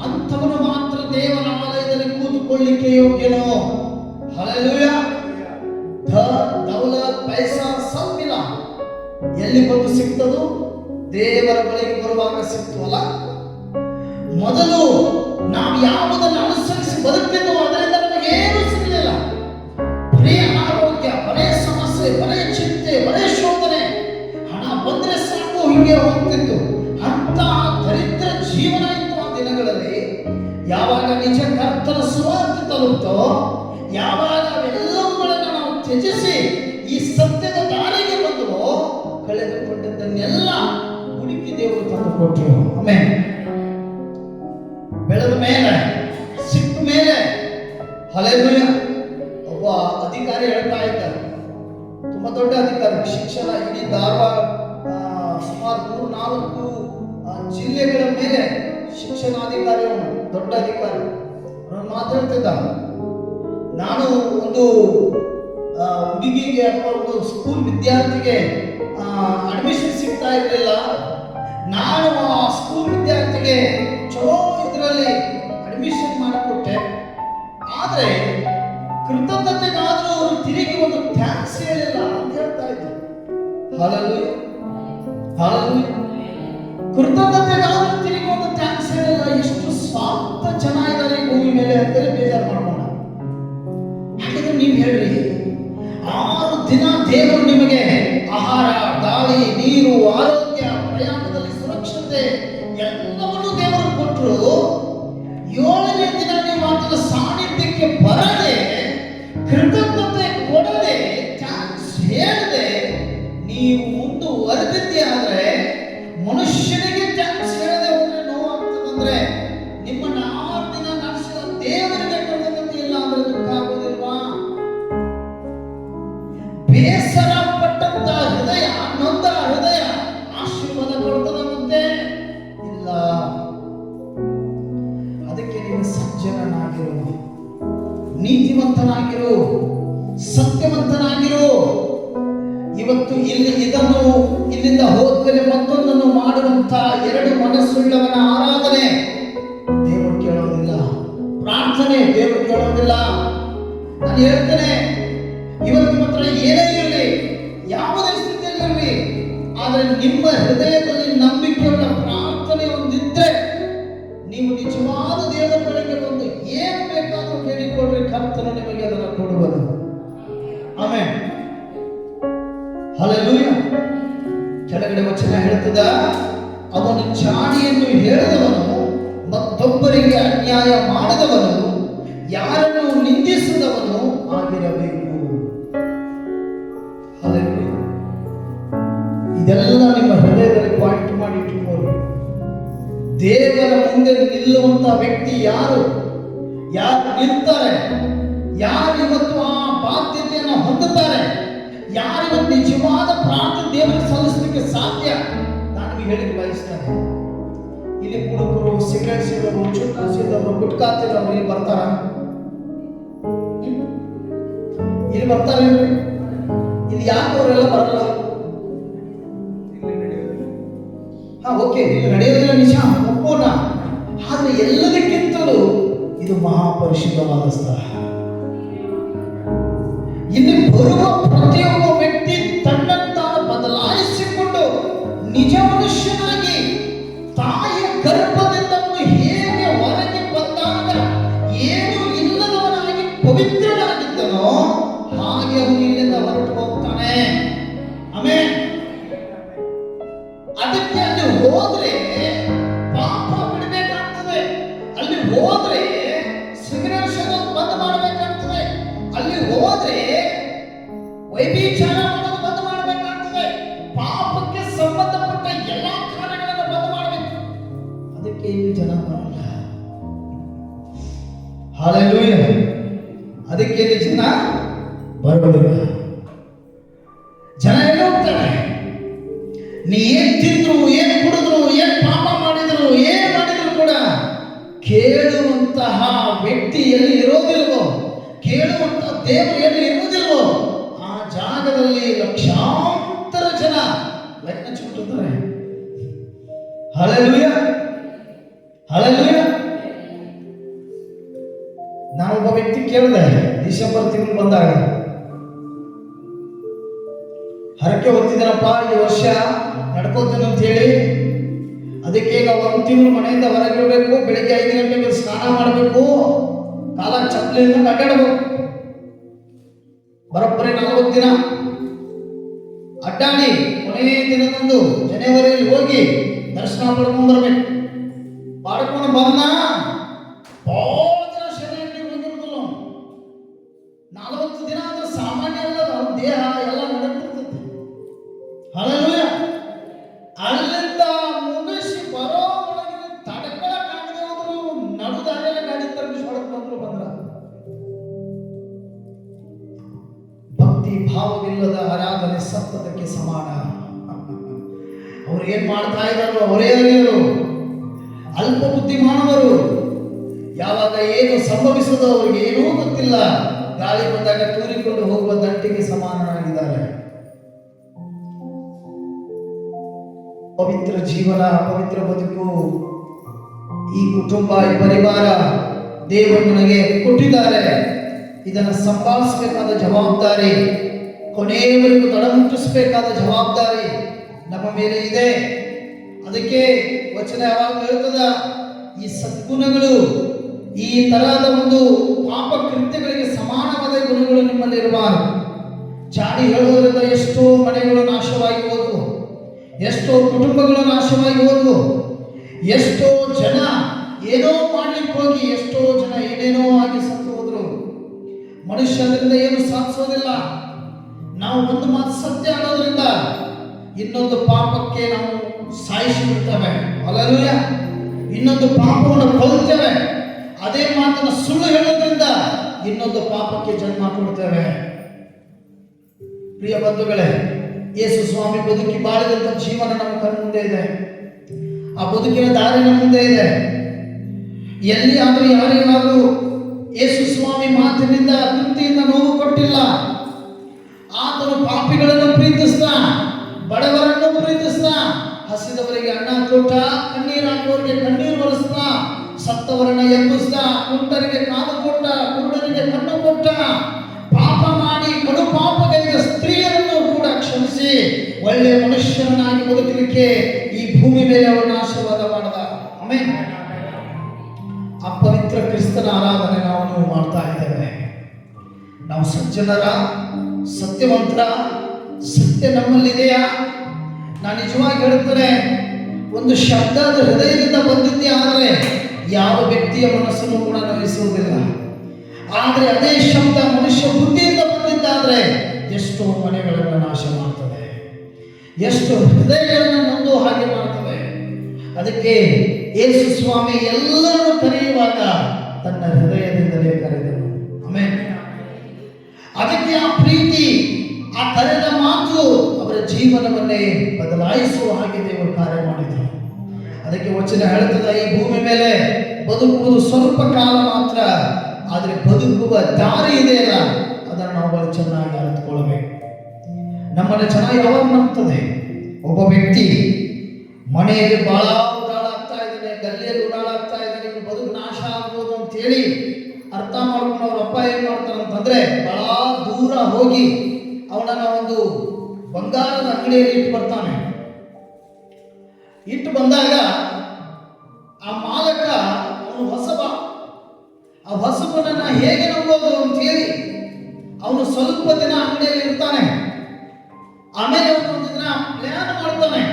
ಅಂಥವನು ಮಾತ್ರ ದೇವರ ಆಲಯದಲ್ಲಿ ಕೂತುಕೊಳ್ಳಿಕ್ಕೆ ಯೋಗ್ಯನು. ಹಲ್ಲೆಲೂಯಾ. ದೌಲತ್ ಪೈಸಾ ಸಬ್ಬಿಲ್ಲ ಎಲ್ಲಿ ಬಂದು ಸಿಗ್ತದೋ? ದೇವರ ಬಳಿಗೆ ಬರುವಾಗ ಸಿಕ್ತವಲ್ಲ. ಮೊದಲು ನಾವು ಯಾವುದನ್ನು ಅನುಸರಿಸಿ ಬದುಕ್ತಿದ್ದೋ ಅದರಿಂದ ನಮಗೆ ಏನೂ ಸಿಗಲಿಲ್ಲ. ಬರೇ ಅನಾರೋಗ್ಯ, ಬರೇ ಸಮಸ್ಯೆ, ಬರೇ ಚಿಂತೆ, ಬರೇ ಶೋಧನೆ. ಹಣ ಬಂದ್ರೆ ಸಾಕು ಹಿಂಗೆ ಹೋಗ್ತಿತ್ತು. ಅಂತ ದರಿದ್ರ ಜೀವನ ಇತ್ತು ಆ ದಿನಗಳಲ್ಲಿ. ಯಾವಾಗ ನಿಜ ಕರ್ತನ ಸುವಾರ್ತೆ ತಲುಪ್ತೋ, ಯಾವಾಗ ಅವೆಲ್ಲವುಗಳನ್ನು ನಾವು ತ್ಯಜಿಸಿ ಈ ಸತ್ಯದ ದಾರಿಗೆ ಬಂದವೋ, ಕಳೆದುಕೊಂಡದ್ದನ್ನೆಲ್ಲ ಹುಡುಕಿ ದೇವರು ತಂದು ಕೊಟ್ಟರು. ಆಮೆನ್. ಬೆಳೆದ ಮೇಲೆ, ಸಿಕ್ಕ ಮೇಲೆ, ಹಲ್ಲೆಲೂಯಾ. ಒಬ್ಬ ಅಧಿಕಾರಿ ಹೇಳ್ತಾ ಇದ್ದಾರೆ, ತುಂಬಾ ದೊಡ್ಡ ಅಧಿಕಾರಿ, ಶಿಕ್ಷಣ ಇಡೀ ಧಾರವಾಡ ಸುಮಾರು 3-4 ಜಿಲ್ಲೆಗಳ ಮೇಲೆ ಶಿಕ್ಷಣಾಧಿಕಾರಿ, ಅವನು ದೊಡ್ಡ ಅಧಿಕಾರಿ. ಅವನು ಮಾತಾಡ್ತಿದ್ದ, ನಾನು ಒಂದು ಹುಡುಗಿಗೆ ಅಥವಾ ಒಂದು ಸ್ಕೂಲ್ ವಿದ್ಯಾರ್ಥಿಗೆ ಅಡ್ಮಿಷನ್ ಸಿಗ್ತಾ ಇರಲಿಲ್ಲ. ನಾನು ಆ ಸ್ಕೂಲ್ ವಿದ್ಯಾರ್ಥಿಗೆ ಚಲೋ ಇದರಲ್ಲಿ ಅಡ್ಮಿಷನ್ ಮಾಡಿಕೊಟ್ಟೆ. ಆದರೆ ಕೃತಜ್ಞತೆಗಾದರೂ ಅವರು ತಿರುಗಿ ಒಂದು ಥ್ಯಾಂಕ್ಸ್ ಹೇಳಿಲ್ಲ ಅಂತ ಹೇಳ್ತಾ ಇದ್ರು. Hallelujah, hallelujah. ಕೃತಜ್ಞತೆಗಾದರೂ ತಿರುಗಿ ಒಂದು ಥ್ಯಾಂಕ್ಸ್ ಹೇಳಿಲ್ಲ. ಎಷ್ಟು ಸ್ವಾರ್ಥ ಜನ ಇದ್ದಾರೆ ಭೂಮಿ ಮೇಲೆ ಅಂತೇಳಿ ಬೇಜಾರು ಮಾಡ್ಕೊಂಡ. ಹಾಗಾದ್ರೆ ನೀವು ಹೇಳ್ರಿ, 6 ದೇವರು ನಿಮಗೆ ಆಹಾರ, ಗಾಳಿ, ನೀರು, ಆರೋಗ್ಯ, ಪ್ರಯಾಣದಲ್ಲಿ ಸುರಕ್ಷತೆ ಎಲ್ಲವನ್ನೂ ದೇವರು ಕೊಟ್ಟರು. 7ನೇ ದಿನ ನೀವು ಆತನ ಸಾನ್ನಿಧ್ಯಕ್ಕೆ ಬರದೆ, ಕೃತಜ್ಞತೆ ಕೊಡದೆ, ಚಾನ್ಸ್ ಹೇಳದೆ ನೀವು ಮುಂದುವರೆದಿದ್ದೆ ಆದ್ರೆ, ಮನುಷ್ಯನಿಗೆ ಚಾನ್ಸ್ ಹೇಳದೆ ಹೋದ್ರೆ ನೋವಾಗ್ತದಂದ್ರೆ ನಿಮ್ಮನ್ನ 6 ದಿನ ನಡೆಸಿದ ದೇವರಿಗೆ ಕೃತಜ್ಞತೆ ಇಲ್ಲ ಅಂದ್ರೆ ದುಃಖ ಆಗೋದಿಲ್ವಾ? ಬೇಸರ ಪಟ್ಟಂತ ಹೃದಯ, ನೊಂದ ಹೃದಯ ಆಶೀರ್ವಾದ ಕೊಡ್ತದಂತೆ ಇಲ್ಲ. ಅದಕ್ಕೆ ನೀವು ಸಜ್ಜನನಾಗಿರು, ನೀತಿವಂತನಾಗಿರು, ಸತ್ಯವಂತನಾಗಿರು. ಇವತ್ತು ಇಲ್ಲಿಂದ ಹೋದ್ಮೇಲೆ ಮತ್ತೊಂದನ್ನು ಮಾಡುವಂತ 2 ಮನಸ್ಸುಳ್ಳವನ ಆರಾಧನೆ ದೇವರು ಕೇಳೋದಿಲ್ಲ, ಪ್ರಾರ್ಥನೆ ದೇವರು ಕೇಳೋದಿಲ್ಲ. ನಾನು ಹೇಳ್ತೇನೆ, ಇವತ್ತು ಮಾತ್ರ ಏನೇ ಇರಲಿ, ಯಾವುದೇ ಸ್ಥಿತಿಯಲ್ಲಿರಲಿ, ಆದರೆ ನಿಮ್ಮ ಹೃದಯದಲ್ಲಿ ನಂಬಿಕೆಯುಳ್ಳ ಪ್ರಾರ್ಥನೆ ಒಂದಿದ್ರೆ, ನೀವು ನಿಜವಾದ ದೇವರ ಬಳಿಗೆ ಬಂದು ಏನು ಬೇಕಾದರೂ ಕೇಳಿಕೊಳ್ಳ್ರಿ, ಕರ್ತನು ನಿಮಗೆ ಅದನ್ನು ಕೊಡುವನು. Amen, hallelujah. ಕೆಳಗಡೆ ವಚನ ಹೇಳ್ತದ, ಅವನು ಚಾಡಿಯನ್ನು ಹೇಳಿದವನು, ಮತ್ತೊಬ್ಬರಿಗೆ ಅನ್ಯಾಯ ಮಾಡಿದವನು, ಯಾರನ್ನು ನಿಂದಿಸಿದವನು ಆಗಿರಬೇಕು. ಹಲ್ಲೆಲೂಯಾ. ಇದೆಲ್ಲ ನಿಮ್ಮ ಹೃದಯದಲ್ಲಿ ಪಾಯಿಂಟ್ ಮಾಡಿ ಇಟ್ಟುಕೊಳ್ಳಿ. ದೇವರ ಮುಂದೆ ನಿಲ್ಲುವಂತ ವ್ಯಕ್ತಿ ಯಾರು ನಿಲ್ತಾರೆ, ಯಾರು ಇವತ್ತು ಆ ಬಾಧ್ಯತೆಯನ್ನು ಹೊಂದುತ್ತಾರೆ, ಯಾರಿವತ್ತು ನಿಜವಾದ ಪ್ರಾರ್ಥನೆ ದೇವರಿಗೆ ಸಲ್ಲಿಸಲಿಕ್ಕೆ ಸಾಧ್ಯ, ನಾನು ಹೇಳಿಕ್ಕೆ ಬಯಸ್ತೇನೆ. ಇಲ್ಲಿ ಕುಡುಕರು, ಸಿಗರೇಟ್ ಸೇದವರು, ಚುಟ್ಟ ಸೇದವರು, ಗುಟ್ಕಾ ತಿನ್ನೋರು ಇಲ್ಲಿ ಬರ್ತಾರ? ಇಲ್ಲಿ ಬರ್ತಾರೆ? ಇಲ್ಲಿ ಯಾಕೆ ಅವರೆಲ್ಲ ಬರಲ್ಲ? ಓಕೆ, ಇಲ್ಲಿ ನಡೆಯೋದಿಲ್ಲ, ನಿಜ, ಒಪ್ಪೋಣ. ಆದ್ರೆ ಎಲ್ಲದಕ್ಕಿಂತಲೂ ಇದು ಮಹಾಪರಿಶುದ್ಧವಾದ ಸ್ಥಳ. ಇಲ್ಲಿ ಬರುವ ಪ್ರತಿಯೊಬ್ಬ ವ್ಯಕ್ತಿ ತನ್ನನ್ನು ಬದಲಾಯಿಸಿಕೊಂಡು ನಿಜ ಮನುಷ್ಯನಾಗಿ ತಾಯಿಯ ಗರ್ಭದಿಂದ ಹೇಗೆ ಹೊರಗೆ ಬಂದಾಗ ಏನು ಇಲ್ಲದವನಾಗಿ ಪವಿತ್ರನಾಗಿದ್ದನೋ ಹಾಗೆ ಅವನು ಇಲ್ಲಿಂದ ಹೊರಟು ಹೋಗ್ತಾನೆ. ಆಮೇಲೆ ಅದಕ್ಕೆ ಅಲ್ಲಿ ಹೋದ್ರೆ ಪಾಪ ಬಿಡಬೇಕಾಗ್ತದೆ, ಅಲ್ಲಿ ಹೋದ್ರೆ ಸಿಗರೇಟ್ ಸೇದೋದು ಬಂದ್ ಮಾಡಬೇಕಾಗ್ತದೆ, ಅಲ್ಲಿ ಹೋದ್ರೆ ವೈಭಿಚಾರ ಮಾಡೋದು ಬಂದ್ ಮಾಡಬೇಕಾಗ್ತದೆ, ಪಾಪಕ್ಕೆ ಸಂಬಂಧಪಟ್ಟ ಎಲ್ಲಾ ಕಾರ್ಯಗಳನ್ನು ಬಂದ್ ಮಾಡಬೇಕು. ಅದಕ್ಕೆ ಇಲ್ಲಿ ಜನ ಬರಲ್ಲ. ಹಲ್ಲೆಲೂಯಾ. ಅದಕ್ಕೆ ಇಲ್ಲಿ ಜನ ಬರೋದಿಲ್ಲ. ಜನ ಎಲ್ಲ ಹೋಗ್ತಾರೆ. ನೀ ಏನ್ ತಿಂದ್ರು, ಏನ್ ಕುಡಿದ್ರು, ಏನ್ ಪಾಪ ಮಾಡಿದ್ರು, ಏನ್ ಮಾಡಿದ್ರು ಕೂಡ ಕೇಳುವಂತಹ ವ್ಯಕ್ತಿ ಎಲ್ಲಿ ಇರೋದಿಲ್ವೋ, ಕೇಳುವಂತಹ ದೇವರು ಎಲ್ಲಿ ಇರುವುದಿಲ್ವೋ ಆ ಜಾಗದಲ್ಲಿ ಲಕ್ಷಾಂತರ ಜನ ಲಗ್ನ ಚುಟ್ಟುತ್ತಾರೆ. Hallelujah, hallelujah. ನಾನೊಬ್ಬ ವ್ಯಕ್ತಿ ಕೇಳಿದೆ, ಡಿಸೆಂಬರ್ ತಿಂಗಳು ಬಂದಾಗ, ಹರಕೆ ಹೊತ್ತಿದ್ದೀನಪ್ಪ, ಈ ವರ್ಷ ನಡ್ಕೋತೀನಿ ಅಂತ ಹೇಳಿ, ಅದಕ್ಕೆ ಈಗ 1 ತಿಂಗಳು ಮನೆಯಿಂದ ಹೊರಗಿರಬೇಕು, ಬೆಳಿಗ್ಗೆ 5 ಗಂಟೆಗೆ ಸ್ನಾನ ಮಾಡಬೇಕು, ಕಾಲ ಚಪ್ಪಲಿಯಿಂದ ಅಡ್ಡಾಡಬೇಕು. ಬರೋಬ್ಬರಿ 40 ದಿನ ಅಡ್ಡಾಡಿ ಕೊನೆಯ ದಿನದಂದು ಜನವರಿಯಲ್ಲಿ ಹೋಗಿ ದರ್ಶನ ಪಡ್ಕೊಂಡು ಬರ್ಬೇಕು. ಮಾಡ್ಕೊಂಡು ಬಂದ ಬಹಳ ಜನ ಶರೀರಕ್ಕೆ ಬಂದಿರುತ್ತಲ್ಲ. 40 ದಿನ ಅಂದ್ರೆ ಸಾಮಾನ್ಯ ಅಲ್ಲ, ದೇಹ ಎಲ್ಲ ನಡಕ್ತಿರ್ತೈತಿ. ಹಲ್ಲೆಲೂಯಾ. ಅಲ್ಲಿಂದ ಮುಗಿಸಿ ಬರೋ ಒಳಗೆ ತಡ್ಕೊಳಕ್ಕಾಗದೆ ಹೋದ್ರು ನಡುದಾರಿಯಲ್ಲ ಗಾಡಿ ತರ್ಬಿಸಿ ಹೊಡೆದು ಬಂದ್ರ. ಭಕ್ತಿ ಭಾವವಿಲ್ಲದ ಆರಾಧನೆ ಸತ್ತದಕ್ಕೆ ಸಮಾನ. ಅವ್ರು ಏನ್ ಮಾಡ್ತಾ ಇದ್ದಾರೋ ಅವರೇ ಆಗಿರು ಅಲ್ಪ ಬುದ್ಧಿಮಾನವರು. ಯಾವಾಗ ಏನು ಸಂಭವಿಸೋದು ಅವ್ರಿಗೆ ಏನೂ ಗೊತ್ತಿಲ್ಲ. ಗಾಳಿ ಬಂದಾಗ ತೂರಿಕೊಂಡು ಹೋಗುವ ದಂಟಿಗೆ ಸಮಾನರಾಗಿದ್ದಾರೆ. ಪವಿತ್ರ ಜೀವನ, ಪವಿತ್ರ ಬದುಕು, ಈ ಕುಟುಂಬ, ಈ ಪರಿವಾರ ದೇವರು ನನಗೆ ಕೊಟ್ಟಿದ್ದಾರೆ. ಇದನ್ನು ಸಂಭಾಳಿಸಬೇಕಾದ ಜವಾಬ್ದಾರಿ, ಕೊನೆಯವರೆಗೂ ತಡಮುಟ್ಟಿಸಬೇಕಾದ ಜವಾಬ್ದಾರಿ ನಮ್ಮ ಮೇಲೆ ಇದೆ. ಅದಕ್ಕೆ ವಚನ ಯಾವಾಗ ಹೇಳ್ತದ, ಈ ಸದ್ಗುಣಗಳು, ಈ ತರಹದ ಒಂದು ಪಾಪ ಕೃತ್ಯಗಳಿಗೆ ಸಮಾನವಾದ ಗುಣಗಳು ನಿಮ್ಮಲ್ಲಿ ಇರಬಾರದು. ಚಾಡಿ ಹೇಳುವುದರಿಂದ ಎಷ್ಟೋ ಮನೆಗಳು ನಾಶವಾಗಿ ಹೋದವು, ಎಷ್ಟೋ ಕುಟುಂಬಗಳು ನಾಶವಾಗಿ ಹೋದವು, ಎಷ್ಟೋ ಜನ ಏನೋ ಮಾಡ್ಲಿಕ್ಕೆ ಹೋಗಿ ಎಷ್ಟೋ ಜನ ಏನೇನೋ ಆಗಿ ಸತ್ತು ಹೋದ್ರು. ಮನುಷ್ಯರಿಂದ ಏನು ಸಾಧಿಸೋದಿಲ್ಲ. ನಾವು ಒಂದು ಮಾತು ಸತ್ಯ ಅನ್ನೋದ್ರಿಂದ ಇನ್ನೊಂದು ಪಾಪಕ್ಕೆ ನಾವು ಸಾಯಿಸಿ ಬಿಡ್ತೇವೆ. ಹಲ್ಲೆಲೂಯ. ಇನ್ನೊಂದು ಪಾಪವನ್ನು ಕೊಲ್ತೇವೆ. ಅದೇ ಮಾತನ್ನ ಸುಳ್ಳು ಹೇಳೋದ್ರಿಂದ ಇನ್ನೊಂದು ಪಾಪಕ್ಕೆ ಜನ್ಮ ಕೊಡ್ತೇವೆ. ಪ್ರಿಯ ಬಂಧುಗಳೇ, ಯೇಸು ಸ್ವಾಮಿ ಬದುಕಿ ಬಾಳಿದಂತ ಜೀವನ ನಮ್ಮ ಕಣ್ಣು ಮುಂದೆ ಇದೆ. ಆ ಬದುಕಿನ ದಾರಿ ನಮ್ಮ ಮುಂದೆ ಇದೆ. ಎಲ್ಲಿ ಆದರೂ ಯಾರಿಗಾದರೂ ಯೇಸು ಸ್ವಾಮಿ ಮಾತಿನಿಂದ ತೃಪ್ತಿಯಿಂದ ನೋವು ಕೊಟ್ಟಿಲ್ಲ. ಆತನು ಪಾಪಿಗಳನ್ನು ಪ್ರೀತಿಸ್ತಾ, ಬಡವರನ್ನು ಪ್ರೀತಿಸ್ತಾ, ಹಸಿದವರಿಗೆ ಅನ್ನ ಕೊಟ್ಟ, ಕಣ್ಣೀರು ಹಾಕುವವರಿಗೆ ಕಣ್ಣೀರು ಒರೆಸ್ತಾ, ಸತ್ತವರನ್ನ ಎಬ್ಬಿಸ್ತಾ, ಕುಂಟರಿಗೆ ಕಾಲು ಕೊಟ್ಟ, ಕುರುಡರಿಗೆ ಕಣ್ಣು ಕೊಟ್ಟ, ಪಾಪ ಮಾಡಿ ಕಡು ಪಾಪಗೈದ ಸ್ತ್ರೀಯರನ್ನು ಕೂಡ ಕ್ಷಮಿಸಿ ಒಳ್ಳೆಯ ಮನುಷ್ಯರನ್ನಾಗಿ ಬದುಕಲಿಕ್ಕೆ ಈ ಭೂಮಿ ಮೇಲೆ ಅವರನ್ನು ಆಶೀರ್ವಾದ ಮಾಡದ. ಆಮೆನ್. ಆ ಪವಿತ್ರ ಕ್ರಿಸ್ತನ ಆರಾಧನೆ ನಾವು ಮಾಡ್ತಾ ಇದ್ದೇವೆ. ನಾವು ಸಜ್ಜನರ, ಸತ್ಯವಂತರ, ಸತ್ಯ ನಮ್ಮಲ್ಲಿದೆಯಾ? ನಾನು ನಿಜವಾಗಿ ಹೇಳ್ತೇನೆ, ಒಂದು ಶಬ್ದ ಅದು ಹೃದಯದಿಂದ ಬಂದಿದ್ದೇ ಆದರೆ ಯಾವ ವ್ಯಕ್ತಿಯ ಮನಸ್ಸನ್ನು ಕೂಡ ನೋಯಿಸುವುದಿಲ್ಲ. ಆದರೆ ಅದೇ ಶಬ್ದ ಮನುಷ್ಯ ಬುದ್ಧಿಯಿಂದ ಬಂದಿದ್ದಾದ್ರೆ ಎಷ್ಟೋ ಮನೆಗಳನ್ನು ನಾಶ ಮಾಡ್ತದೆ, ಎಷ್ಟು ಹೃದಯಗಳನ್ನು ನೊಂದು ಹಾಗೆ ಮಾಡ್ತದೆ. ಅದಕ್ಕೆ ಯೇಸು ಸ್ವಾಮಿ ಎಲ್ಲರನ್ನು ಕರೆಯುವಾಗ ತನ್ನ ಹೃದಯದಿಂದಲೇ ಕರೆದನು. ಆಮೆನ್. ಅದಕ್ಕೆ ಆ ಪ್ರೀತಿ, ಆ ಕರೆದ ಮಾತು ಅವರ ಜೀವನವನ್ನೇ ಬದಲಾಯಿಸುವ ಹಾಗೆ ದೇವರು ಕಾರ್ಯ ಮಾಡಿದರು. ಅದಕ್ಕೆ ವಚನ ಹೇಳ್ತದೆ, ಈ ಭೂಮಿ ಮೇಲೆ ಬದುಕುವುದು ಸ್ವಲ್ಪ ಕಾಲ ಮಾತ್ರ, ಆದರೆ ಬದುಕುವ ದಾರಿ ಇದೆಯಲ್ಲ ಅದನ್ನು ನಾವು ಬಹಳ ಚೆನ್ನಾಗಿ ಅರ್ಥಕೊಳ್ಬೇಕು. ನಮ್ಮನ್ನು ಚೆನ್ನಾಗಿ ಯಾವಾಗ ನಂಬ್ತದೆ? ಒಬ್ಬ ವ್ಯಕ್ತಿ ಮನೆಯಲ್ಲಿ ಬಹಳ ಉಡಾಳಾಗ್ತಾ ಇದ್ದಾನೆ, ಗಲ್ಲಿಯಲ್ಲಿ ಉಡಾಳಾಗ್ತಾ ಇದ್ದಾನೆ, ಇನ್ನು ಬದುಕು ನಾಶ ಆಗ್ಬೋದು ಅಂತ ಹೇಳಿ ಅರ್ಥ ಮಾಡ್ಕೊಂಡು ಅವ್ರ ಅಪ್ಪ ಏನ್ ಮಾಡ್ತಾನೆ ಅಂತಂದ್ರೆ ಬಹಳ ದೂರ ಹೋಗಿ ಅವನನ್ನ ಒಂದು ಬಂಗಾರದ ಅಂಗಡಿಯಲ್ಲಿ ಇಟ್ಟು ಬರ್ತಾನೆ. ಇಟ್ಟು ಬಂದಾಗ ಆ ಮಾಲಕ ಅವನು ಹೊಸಬ, ಆ ಹೊಸಬನನ್ನ ಹೇಗೆ ನಂಬೋದು ಅಂತ ಹೇಳಿ ಅವನು ಸ್ವಲ್ಪ ದಿನ ಅಂಗಡಿಯಲ್ಲಿ ಇರ್ತಾನೆ. ಆಮೇಲೆ ಅವನು ಒಂದು ದಿನ ಪ್ಲಾನ್ ಮಾಡ್ತಾನೆ,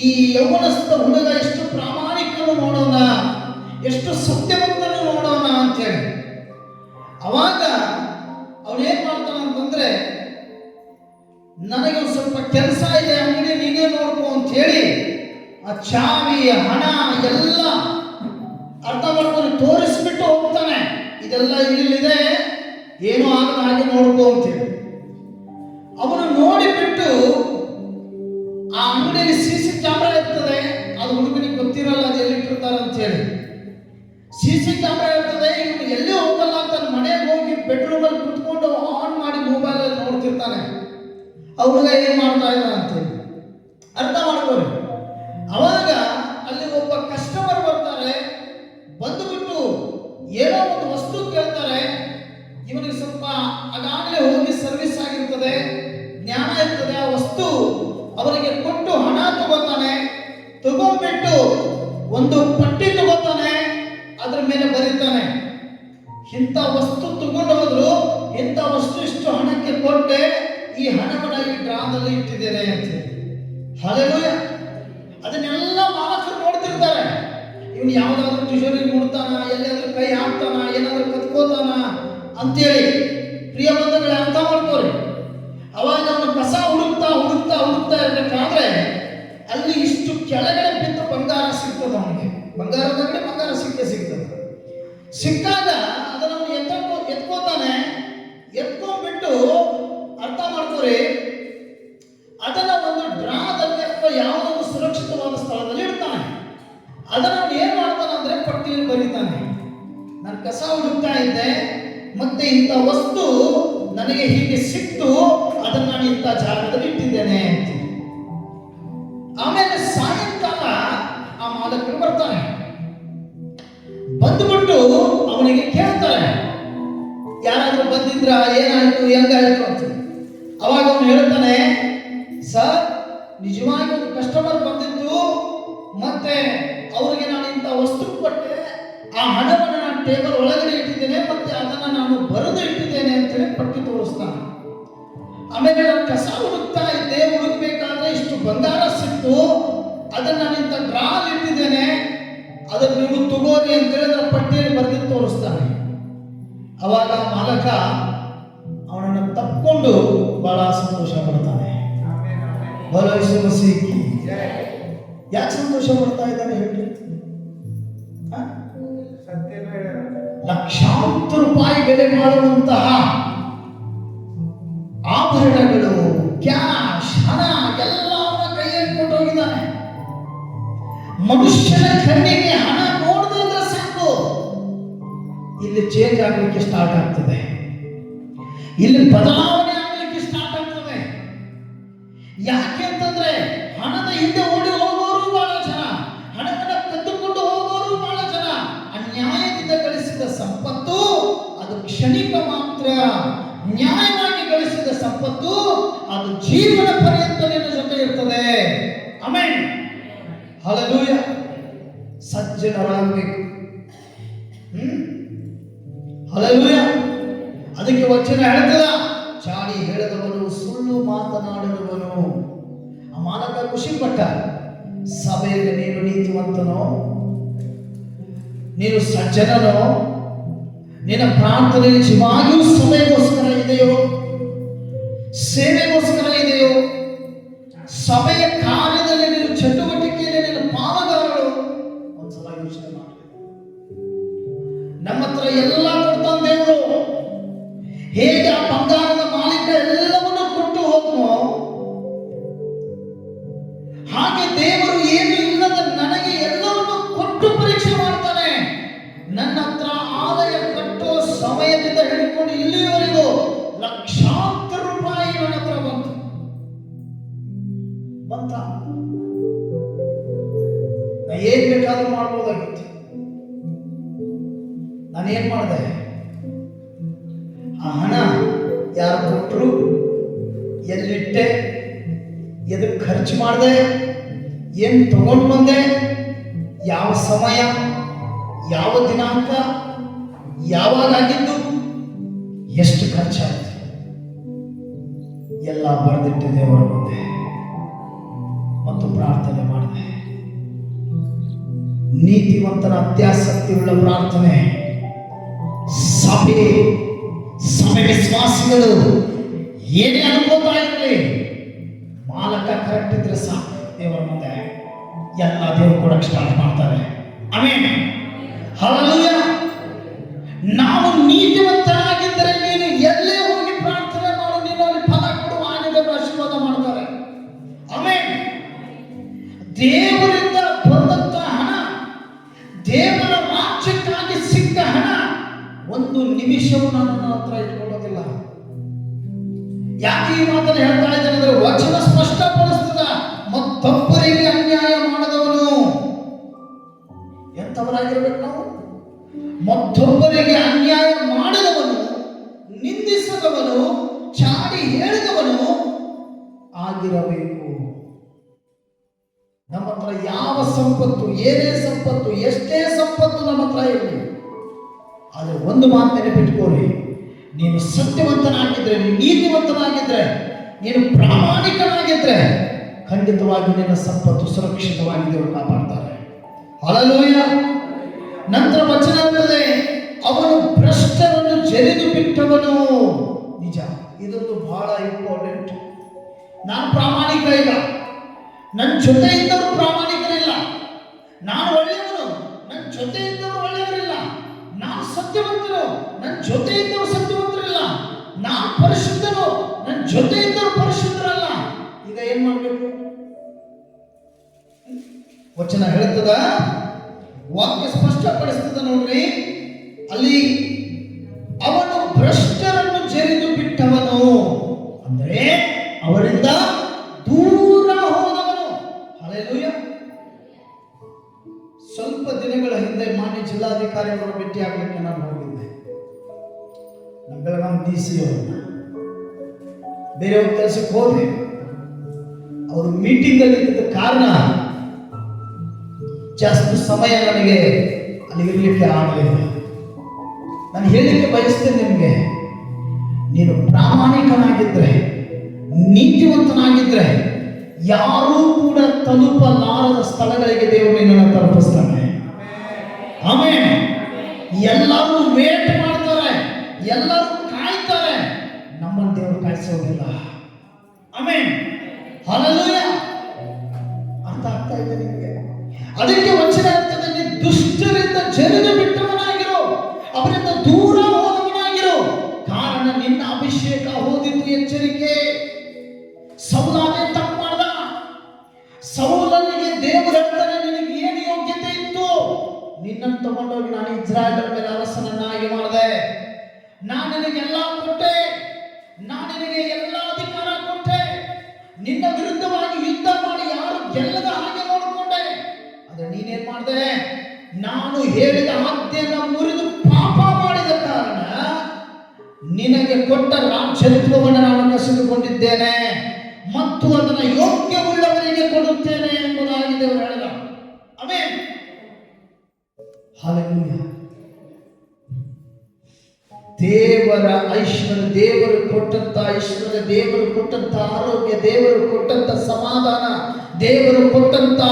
ಈ ಯೌವನಸ್ಥ ಹುಡುಗ ಎಷ್ಟು ಪ್ರಾಮಾಣಿಕನು ನೋಡೋಣ, ಎಷ್ಟು ಸತ್ಯವಂತನು ನೋಡೋಣ ಅಂತೇಳಿ. ಅವಾಗ ಅವನೇನ್ ಮಾಡ್ತಾನೆ ಅಂತಂದ್ರೆ, ನನಗೆ ಒಂದು ಸ್ವಲ್ಪ ಕೆಲಸ ಇದೆ, ಅಂಗಡಿ ನೀನೇ ನೋಡ್ಕೊ ಅಂತ ಹೇಳಿ ಆ ಚಾವಿ, ಹಣ ಎಲ್ಲ ಅರ್ಥ ಮಾಡ್ಕೊಂಡು ತೋರಿಸ್ಬಿಟ್ಟು ಹೋಗ್ತಾನೆ. ಇದೆಲ್ಲ ಇಲ್ಲಿದೆ, ಏನೋ ಆಗದ ಹಾಗೆ ನೋಡ್ಕೊ ಅಂತೇಳಿ. ಅವನು ನೋಡಿಬಿಟ್ಟು ಆ ಅಂಗಡಿಯಲ್ಲಿ ಸಿಸಿ ಕ್ಯಾಮ್ರಾ ಇರ್ತದೆ, ಅದು ಹುಡುಗನಿಗೆ ಗೊತ್ತಿರಲ್ಲ ಅದು ಎಲ್ಲಿಟ್ಟಿರ್ತಾರೆ ಅಂತ ಹೇಳಿ. ಸಿಸಿ ಕ್ಯಾಮ್ರಾ ಇರ್ತದೆ, ಇವನು ಎಲ್ಲಿ ಹೋಗಲ್ಲ, ತನ್ನ ಮನೆಗೆ ಹೋಗಿ ಬೆಡ್ರೂಮ್ ಅಲ್ಲಿ ಕುತ್ಕೊಂಡು ಆನ್ ಮಾಡಿ ಮೊಬೈಲ್ ಅಲ್ಲಿ ನೋಡ್ತಿರ್ತಾನೆ. ಆ ಹುಡುಗ ಏನ್ ಮಾಡ್ತಾ ಇದ್ದಾನೆ ಅಂತೇಳಿ ಅರ್ಥ ಮಾಡ್ಕೊಳ್ಳಿ. ಅವಾಗ ಅಲ್ಲಿ ಒಬ್ಬ ಕಸ್ಟಮರ್ ಬರ್ತಾರೆ, ಬಂದುಬಿಟ್ಟು ಏನೋ ಒಂದು ವಸ್ತು ಕೇಳ್ತಾರೆ. ಇವನಿಗೆ ಸ್ವಲ್ಪ ಅದಾಗಲೇ ಹೋಗಿ ಸರ್ವಿಸ್ ಆಗಿರ್ತದೆ, ಜ್ಞಾನ ಇರ್ತದೆ. ಆ ವಸ್ತು ಅವರಿಗೆ ಕೊಟ್ಟು ಹಣ ತಗೋತಾನೆ. ತಗೊಂಡ್ಬಿಟ್ಟು ಒಂದು ಪಟ್ಟಿ ತಗೋತಾನೆ, ಅದ್ರ ಮೇಲೆ ಬರೀತಾನೆ, ಇಂಥ ವಸ್ತು ತಗೊಂಡು ಹೋದ್ರು, ಇಂಥ ವಸ್ತು ಇಷ್ಟು ಹಣಕ್ಕೆ ಕೊಟ್ಟೆ, ಈ ಹಣವನ್ನ ಈ ಡ್ರಾದಲ್ಲಿ ಇಟ್ಟಿದ್ದೇನೆ ಅಂತ. ಹಲ್ಲೆಲೂಯಾ. ಅದನ್ನೆಲ್ಲ ಮಾಲಕರು ನೋಡ್ತಿರ್ತಾರೆ. ಇವನು ಯಾವ್ದಾದ್ರು ತಿಜೋರಿ ನೋಡ್ತಾನ, ಎಲ್ಲಿಯಾದ್ರೂ ಕೈ ಹಾಕ್ತಾನ, ಏನಾದ್ರೂ ಕತ್ಕೋತಾನ ಅಂತೇಳಿ. ಪ್ರಿಯ ಬಂಧುಗಳೇ, ಅರ್ಥ ಮಾಡ್ಕೋರಿ. ಅವಾಗ ಅವನು ಕಸ ಹುಡುಕ್ತಾ ಹುಡುಕ್ತಾ ಹುಡುಕ್ತಾ ಇರ್ಬೇಕಾದ್ರೆ ಅಲ್ಲಿ ಇಷ್ಟು ಕೆಳಗಡೆ ಬಿದ್ದು ಬಂಗಾರ ಸಿಗ್ತದೆ ಅವನಿಗೆ. ಬಂಗಾರದ ಕಡೆ ಬಂಗಾರ ಸಿಗ್ತದೆ. ಸಿಕ್ಕಾಗ ಅದನ್ನು ಎತ್ಕೋತಾನೆ. ಎತ್ಕೊಂಡ್ಬಿಟ್ಟು ಅರ್ಥ ಮಾಡ್ಕೋರಿ, ಅದನ್ನ ಒಂದು ಡ್ರಾದಲ್ಲಿ ಅಥವಾ ಯಾವುದೊಂದು ಸುರಕ್ಷಿತವಾದ ಸ್ಥಳದಲ್ಲಿ ಇಡ್ತಾನೆ. ಅದನ್ನು ಅವನು ಏನ್ ಮಾಡ್ತಾನೆ ಅಂದ್ರೆ ಪಟ್ಟಿಯಲ್ಲಿ ಬರೀತಾನೆ, ನಾನು ಕಸ ಹುಡುಕ್ತಾ ಇದ್ದೆ, ಮತ್ತೆ ಇಂಥ ವಸ್ತು ನನಗೆ ಹೀಗೆ ಸಿಕ್ತು, ಅದನ್ನ ನಾನು ಇಂಥ ಜಾಗದಲ್ಲಿ ಇಟ್ಟಿದ್ದೇನೆ ಅಂತ. ಆಮೇಲೆ ಸಾಯಂಕಾಲ ಆ ಮಾಲಕರು ಬರ್ತಾನೆ. ಬಂದುಬಿಟ್ಟು ಅವನಿಗೆ ಕೇಳ್ತಾರೆ, ಯಾರಾದ್ರೂ ಬಂದಿದ್ರ, ಏನಾಯ್ತು, ಹೆಂಗಾಯ್ತು ಅಂತ. ಅವಾಗ ಅವನು ಹೇಳ್ತಾನೆ, ಸರ್, ನಿಜವಾಗಿ ಒಂದು ಕಸ್ಟಮರ್ ಬಂದಿದ್ದು, ಮತ್ತೆ ಅವರಿಗೆ ನಾನು ಇಂಥ ವಸ್ತು ಕೊಟ್ಟೆ, ಆ ಹಣವನ್ನು ನಾನು ಟೇಬಲ್ ಒಳಗಡೆ ಇಟ್ಟಿದ್ದೇನೆ, ಮತ್ತೆ ಅದನ್ನು ನಾನು ಬರೆದು ಇಟ್ಟಿದ್ದೇನೆ ಅಂತೇಳಿ ಪಟ್ಟಿ ತೋರಿಸ್ತಾನೆ. ಆಮೇಲೆ ನಾನು ಕಸ ಹುಡುಕ್ತಾ ಇದ್ದೆ, ಹುಡುಕ್ಬೇಕಾದ್ರೆ ಇಷ್ಟು ಬಂಗಾರ ಸಿಕ್ತು, ಅದನ್ನ ನಿಂತ ಡ್ರಾಲ್ ಇಟ್ಟಿದ್ದೇನೆ, ಅದನ್ನ ನೀವು ತಗೋರಿ ಅಂತ ಹೇಳಿದ್ರೆ ಪಟ್ಟಿಯಲ್ಲಿ ಬರೆದು ತೋರಿಸ್ತಾನೆ. ಅವಾಗ ಮಾಲಕ ಅವನನ್ನು ತಪ್ಪಿಕೊಂಡು ಬಹಳ ಸಂತೋಷ ಪಡ್ತಾನೆ. ಯಾಕೆ ಸಂತೋಷ ಪಡ್ತಾ ಇದ್ದಾನೆ ಹೇಳಿ? ಲಕ್ಷಾಂತರ ರೂಪಾಯಿ ಬೆಲೆ ಮಾಡುವಂತಹ ಆಭರಣಗಳು, ಕ್ಯಾಶ್, ಹಣ ಎಲ್ಲವನ್ನ ಕೈಯಲ್ಲಿ ಕೊಟ್ಟು ಹೋಗಿದ್ದಾನೆ. ಮನುಷ್ಯನ ಕಣ್ಣಿಗೆ ಹಣ ನೋಡಿದ್ರೆ ಸಾಕು, ಇಲ್ಲಿ ಚೇಂಜ್ ಆಗಲಿಕ್ಕೆ ಸ್ಟಾರ್ಟ್ ಆಗ್ತದೆ, ಇಲ್ಲಿ ಬದಲಾವಣೆ ಆಗಲಿಕ್ಕೆ ಸ್ಟಾರ್ಟ್ ಆಗ್ತದೆ. ಯಾಕೆ ಅಂತಂದ್ರೆ ಹಣದ ಹಿಂದೆ ಓಡಿ ಹೋಗೋರು ಬಹಳ ಜನ, ಹಣವನ್ನು ಕದ್ದುಕೊಂಡು ಹೋಗೋರು ಬಹಳ ಜನ. ಅನ್ಯಾಯದಿಂದ ಗಳಿಸಿದ ಸಂಪತ್ತು ಅದು ಕ್ಷಣಿಕ ಮಾತ್ರ, ನ್ಯಾಯವಾಗಿ ಗಳಿಸಿದ ಸಂಪತ್ತು ಅದು ಜೀವನ ಪರ್ಯಂತ ನಿನ್ನ ಜೊತೆ ಇರ್ತದೆ. Amen, hallelujah. ಸಜ್ಜನರಾಗಬೇಕು. ಹಲ್ಲೆಲೂಯಾ. ಅದಕ್ಕೆ ವಚನ ಹೇಳ್ತದ, ಚಾಡಿ ಹೇಳದವನು, ಸುಳ್ಳು ಮಾತನಾಡಿದವನು. ಆ ಮಾಲಕ ಖುಷಿ ಪಟ್ಟ. ಸಭೆಯಲ್ಲಿ ನೀನು ನೀತಿವಂತನೋ, ನೀನು ಸಜ್ಜನನೋ, ನಿನ್ನ ಪ್ರಾರ್ಥನೆ ನಿಜವಾಗಿಯೂ ಸಭೆಗೋಸ್ಕರ ಇದೆಯೋ, ಸೇವೆಗೋಸ್ಕರ ಇದೆಯೋ, ಸಭೆಯ ಕಾರ್ಯದಲ್ಲಿ ನೀನು ಚಟುವಟಿಕೆಯಲ್ಲಿ ನಿನ್ನ ಪಾಲುಗಾರರು, ಒಂದ್ಸಲ ಯೋಚನೆ ಮಾಡಿ. ನಮ್ಮ ಹತ್ರ ಎಲ್ಲ ಕೊಡ್ತಾನೆ ದೇವರು. ಹೇಗೆ ಆ ಬಂಗಾರದ ಮಾಲೀಕ ಎಲ್ಲವನ್ನೂ ಕೊಟ್ಟು ಹೋದ್ನೋ, ಹಾಗೆ ದೇವರು ಏನು ಇಲ್ಲದ ನನಗೆ ಎಲ್ಲವನ್ನು ಕೊಟ್ಟು ಪರೀಕ್ಷೆ ಮಾಡ್ತಾನೆ. ನನ್ನ ಹತ್ರ ಆಲಯ ಕಟ್ಟೋ ಸಮಯದಿಂದ ಹಿಡ್ಕೊಂಡು ಇಲ್ಲಿವರೆಗೂ ಲಕ್ಷಾಂತರ ರೂಪಾಯಿ ನನ್ನ ಹತ್ರ ಬಂತ. ನಾ ಏನ್ ಬೇಕಾದ್ರೂ ಮಾಡ್ಬೋದಾಗಿತ್ತು. ನಾನೇನ್ ಮಾಡಿದೆ? ಆ ಹಣ ಯಾರು ಕೊಟ್ಟರು, ಎಲ್ಲಿಟ್ಟೆ, ಎದಕ್ಕೆ ಖರ್ಚು ಮಾಡಿದೆ, ಏನು ತಗೊಂಡು ಬಂದೆ, ಯಾವ ಸಮಯ, ಯಾವ ದಿನಾಂಕ, ಯಾವಾಗ ಆಗಿದ್ದು, ಎಷ್ಟು ಖರ್ಚಾಯಿತು ಎಲ್ಲ ಬರೆದಿಟ್ಟೆ ದೇವರ ಮುಂದೆ ಮತ್ತು ಪ್ರಾರ್ಥನೆ ಮಾಡಿದೆ. ನೀತಿವಂತನ ಅತ್ಯಾಸಕ್ತಿಯುಳ್ಳ ಪ್ರಾರ್ಥನೆ. ಸಭೆ ವಿಶ್ವಾಸಿಗಳು ಏನೇ ಅನ್ಕೋತಾ ಇರಲಿ, ಮಾಲಕ ಕರೆಕ್ಟ್ ಇದ್ರೆ ಸಾಕು, ದೇವರ ಮುಂದೆ ಎಲ್ಲ ದೇವರು ಕೊಡಕ್ಕೆ ಸ್ಟಾರ್ಟ್ ಮಾಡ್ತಾರೆ. Amen, hallelujah. ನಾವು ನೀತಿವಂತರಾಗಿದ್ದರೆ ನೀನು ಎಲ್ಲೇ ಹೋಗಿ ಪ್ರಾರ್ಥನೆ ಮಾಡು, ನೀನು ಅಲ್ಲಿ ಫಲ ಕೊಡುವ ಆನೆಗಳನ್ನು ಆಶೀರ್ವಾದ ಮಾಡ್ತಾರೆ. ಆಮೆನ್. ದೇವರಿಂದ ಬಂದಂತ ಹಣ, ದೇವರ ರಾಜ್ಯಕ್ಕಾಗಿ ಸಿಕ್ಕ ಹಣ ಒಂದು ನಿಮಿಷವೂ ನನ್ನ ಹತ್ರ ಇಟ್ಕೊಳ್ಳೋದಿಲ್ಲ. ಯಾಕೆ ಈ ಮಾತನ್ನು ಹೇಳ್ತಾ ಇದ್ದೇನೆ ಅಂದ್ರೆ ವಚನ ಸ್ಪಷ್ಟಪಡಿಸ್ತದ. ಮತ್ತೊಬ್ಬರಿಗೆ ಅನ್ಯಾಯ ಮಾಡದವನು ಎಂತವರಾಗಿರ್ಬೇಕು ನಾವು? ಮತ್ತೊಬ್ಬರಿಗೆ ಅನ್ಯಾಯ ಮಾಡದವನು, ನಿಂದಿಸದವನು, ಚಾಡಿ ಹೇಳಿದವನು ಆಗಿರಬೇಕು. ನಮ್ಮ ಹತ್ರ ಯಾವ ಸಂಪತ್ತು, ಏನೇ ಸಂಪತ್ತು, ಎಷ್ಟೇ ಸಂಪತ್ತು ನಮ್ಮ ಹತ್ರ ಇರಲಿ, ಆದರೆ ಒಂದು ಮಾತು ನೆನಪಿಟ್ಕೊಳ್ಳಿ, ನೀನು ಸತ್ಯವಂತನಾಗಿದ್ರೆ, ನೀನು ನೀತಿವಂತನಾಗಿದ್ರೆ, ನೀನು ಪ್ರಾಮಾಣಿಕನಾಗಿದ್ರೆ ಖಂಡಿತವಾಗಿ ನಿನ್ನ ಸಂಪತ್ತು ಸುರಕ್ಷಿತವಾಗಿ ದೇವರು ಕಾಪಾಡ್ತಾರೆ. ಹಲ್ಲೆಲೂಯಾ. ನಂತರ ವಚನ ಇರ್ತದೆ, ಅವನು ಭ್ರಷ್ಟರನ್ನು ಜರಿದು ಬಿಟ್ಟವನು. ನಿಜ, ಇದೊಂದು ಬಹಳ ಇಂಪಾರ್ಟೆಂಟ್. ನಾನು ಪ್ರಾಮಾಣಿಕ ಇಲ್ಲ, ನನ್ನ ಜೊತೆ ಇದ್ದವರು ಪ್ರಾಮಾಣಿಕರಿಲ್ಲ. ನಾನು ಒಳ್ಳೆಯವನು, ನನ್ನ ಜೊತೆ ಇದ್ದವರು ಒಳ್ಳೆಯವರಿಲ್ಲ. ನಾನು ಸತ್ಯವಂತನು, ನನ್ನ ಜೊತೆ ಇದ್ದವರು ಸತ್ಯವಂತರಿಲ್ಲ. ನಾನು ಪರಿಶುದ್ಧನು, ನನ್ನ ಜೊತೆ ಇದ್ದವರು ಪರಿಶುದ್ಧರಲ್ಲ. ಈಗ ಏನ್ ಮಾಡಬೇಕು? ವಚನ ಹೇಳುತ್ತದ, ವಾಕ್ಯ ಸ್ಪಷ್ಟಪಡಿಸ್ತದ ನೋಡ್ರಿ. ಅಲ್ಲಿ ಅವನು ಭ್ರಷ್ಟರನ್ನು ಜರಿದು ಬಿಟ್ಟವನು ಅಂದ್ರೆ ಅವರಿಂದ ದೂರ ಹೋದವನು. ಹಲ್ಲೆಲೂಯಾ. ಸ್ವಲ್ಪ ದಿನಗಳ ಹಿಂದೆ ಮಾನ್ಯ ಜಿಲ್ಲಾಧಿಕಾರಿಯವರ ಭೇಟಿ ಆಗಲಿಕ್ಕೆ ನಾನು ಹೋಗಿದ್ದೆ. ನಮ್ಮ ಬೆಳಗಾವಿ DC ಅವ್ರನ್ನ ಬೇರೆಯವ್ರ ಕೆಲಸಕ್ಕೆ ಹೋದೆ. ಅವರು ಮೀಟಿಂಗ್ ಅಲ್ಲಿ ಇದ್ದ ಕಾರಣ ಜಾಸ್ತಿ ಸಮಯ ನನಗೆ ಅಲ್ಲಿ ಇರಲಿಕ್ಕೆ ಆಗಲಿಲ್ಲ. ನಾನು ಹೇಳಲಿಕ್ಕೆ ಬಯಸ್ತೇನೆ ನಿಮಗೆ, ನೀನು ಪ್ರಾಮಾಣಿಕನಾಗಿದ್ದರೆ ನೀತಿವಂತನಾಗಿದ್ರೆ ಯಾರೂ ಕೂಡ ತಲುಪಲಾರದ ಸ್ಥಳಗಳಿಗೆ ದೇವರು ನಿನ್ನನ್ನು ತಲುಪಿಸ್ತಾನೆ. ಆಮೆನ್. ಎಲ್ಲರೂ ವೇಟ್ ಮಾಡ್ತಾರೆ, ಎಲ್ಲರೂ ಕಾಯ್ತಾರೆ, ನಮ್ಮನ್ನು ದೇವರು ಕಾಯಿಸೋದಿಲ್ಲ. ಆಮೆನ್. ಹಲ್ಲೆಲೂಯಾ. ಅರ್ಥ ಆಗ್ತಾ ಇದೆ ನಿಮಗೆ? ಅದಕ್ಕೆ ವಚನ ಹೇಳ್ತದೆ, ನೀ ದುಷ್ಟರಿಂದ ಜರಿದು ಬಿಟ್ಟವನಾಗಿರು, ಅವರಿಂದ ದೂರ ಹೋದವನಾಗಿರು, ಕಾರಣ ನಿನ್ನ ಅಭಿಷೇಕ ಹೋದಿತ್ತು. ಎಚ್ಚರಿಕೆ. ಸೌಲನೇ ತಪ್ಪು ಮಾಡ್ದ. ಸೌಲನಿಗೆ ದೇವರು ಹೇಳ್ತಾನೆ, ನಿನಗೆ ಏನು ಯೋಗ್ಯತೆ ಇತ್ತು? ನಿನ್ನನ್ನು ತಗೊಂಡೋಗಿ ನಾನು ಇಸ್ರಾಯೇಲ್ ಮೇಲೆ ಅರಸನನ್ನಾಗಿ ಮಾಡಿದೆ, ನಾನು ನಿನಗೆಲ್ಲ ಕೊಟ್ಟೆ, ನಾನು ನಿನಗೆ ಎಲ್ಲ ಅಧಿಕಾರ ಕೊಟ್ಟೆ, ನಿನ್ನ ವಿರುದ್ಧವಾಗಿ ಯುದ್ಧ ಮಾಡಿ ಯಾರು ಗೆಲ್ಲದ ಹಾಗೆ ನೋಡಿಕೊಂಡೆ. ಆದ್ರೆ ನೀನೇನ್ ಮಾಡಿದೆ? ನಾನು ಹೇಳಿದ ಆಜ್ಞೆಯನ್ನು ಮುರಿದು ಪಾಪ ಮಾಡಿದ ಕಾರಣ ನಿನಗೆ ಕೊಟ್ಟ ರಾಜ್ಯತ್ವವನ್ನು ನಾನು ಕಸಿದುಕೊಂಡಿದ್ದೇನೆ ಮತ್ತು ಅದನ್ನು ಯೋಗ್ಯವುಳ್ಳವರಿಗೆ ಕೊಡುತ್ತೇನೆ ಎಂಬುದಾಗಿ ದೇವರು ಹೇಳಿದ. ಆಮೆನ್. ಹಲ್ಲೆಲೂಯಾ. ದೇವರ ಐಶ್ವರ್ಯ, ದೇವರು ಕೊಟ್ಟಂತ ಐಶ್ವರ್ಯ, ದೇವರು ಕೊಟ್ಟಂತ ಆರೋಗ್ಯ, ದೇವರು ಕೊಟ್ಟಂತ ಸಮಾಧಾನ, ದೇವರು ಕೊಟ್ಟಂತ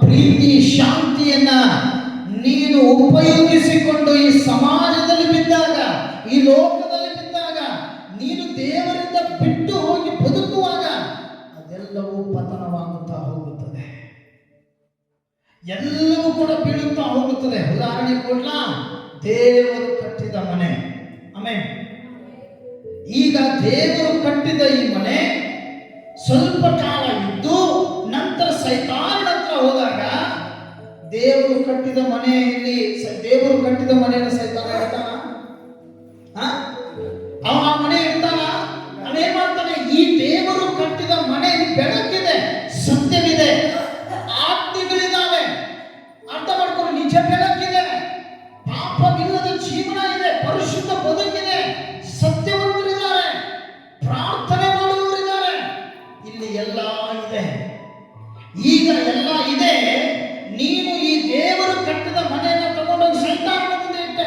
ಪ್ರೀತಿ, ಶಾಂತಿಯನ್ನ ನೀನು ಉಪಯೋಗಿಸಿಕೊಂಡು ಈ ಸಮಾಜದಲ್ಲಿ ಬಿದ್ದಾಗ, ಈ ಲೋಕದಲ್ಲಿ ಬಿದ್ದಾಗ, ನೀನು ದೇವರಿಂದ ಬಿಟ್ಟು ಹೋಗಿ ಬದುಕುವಾಗ ಅದೆಲ್ಲವೂ ಪತನವಾಗುತ್ತಾ ಹೋಗುತ್ತದೆ, ಎಲ್ಲವೂ ಕೂಡ ಬೀಳುತ್ತಾ ಹೋಗುತ್ತದೆ. ಉದಾಹರಣೆ ಕೊಡ್ಲಾ? ದೇವರು ಕಟ್ಟಿದ ಮನೆ. ಆಮೆನ್. ಈಗ ದೇವರು ಕಟ್ಟಿದ ಈ ಮನೆ ಸ್ವಲ್ಪ ಕಾಲ ಇದ್ದು ನಂತರ ಸೈತಾನನ ಹತ್ರ ಹೋದಾಗ, ದೇವರು ಕಟ್ಟಿದ ಮನೆಯಲ್ಲಿ, ದೇವರು ಕಟ್ಟಿದ ಮನೆಯನ್ನು ಸೈತಾನ ಇರ್ತಾನ? ಅವ ಆ ಮನೆ ಇರ್ತಾನ? ಅವನೇನ್ ಮಾಡ್ತಾನೆ? ಈ ದೇವರು ಕಟ್ಟಿದ ಮನೆ ಬೆಳಕಿದೆ, ಸತ್ಯವಿದೆ, ಆಜ್ಞೆಗಳಿದ್ದಾವೆ, ಅರ್ಥ ಮಾಡ್ಕೊಂಡು, ನಿಜ ಬೆಳಕಿದೆ, ಪಾಪವಿಲ್ಲದ ಜೀವನ ಇದೆ, ಪರಿಶುದ್ಧ ಬದುಕಿದೆ, ಸತ್ಯವಂತರಿದ್ದಾರೆ, ಪ್ರಾರ್ಥನೆ ಮಾಡುವವರಿದ್ದಾರೆ, ಇಲ್ಲಿ ಎಲ್ಲ ಇದೆ. ಈಗ ಎಲ್ಲ ಇದೆ, ನೀನು ಈ ದೇವರು ಕಟ್ಟಿದ ಮನೆಯನ್ನು ತಗೊಂಡೋಗಿ ಸೈತಾನನ ಮುಂದೆ ಇಟ್ಟೆ.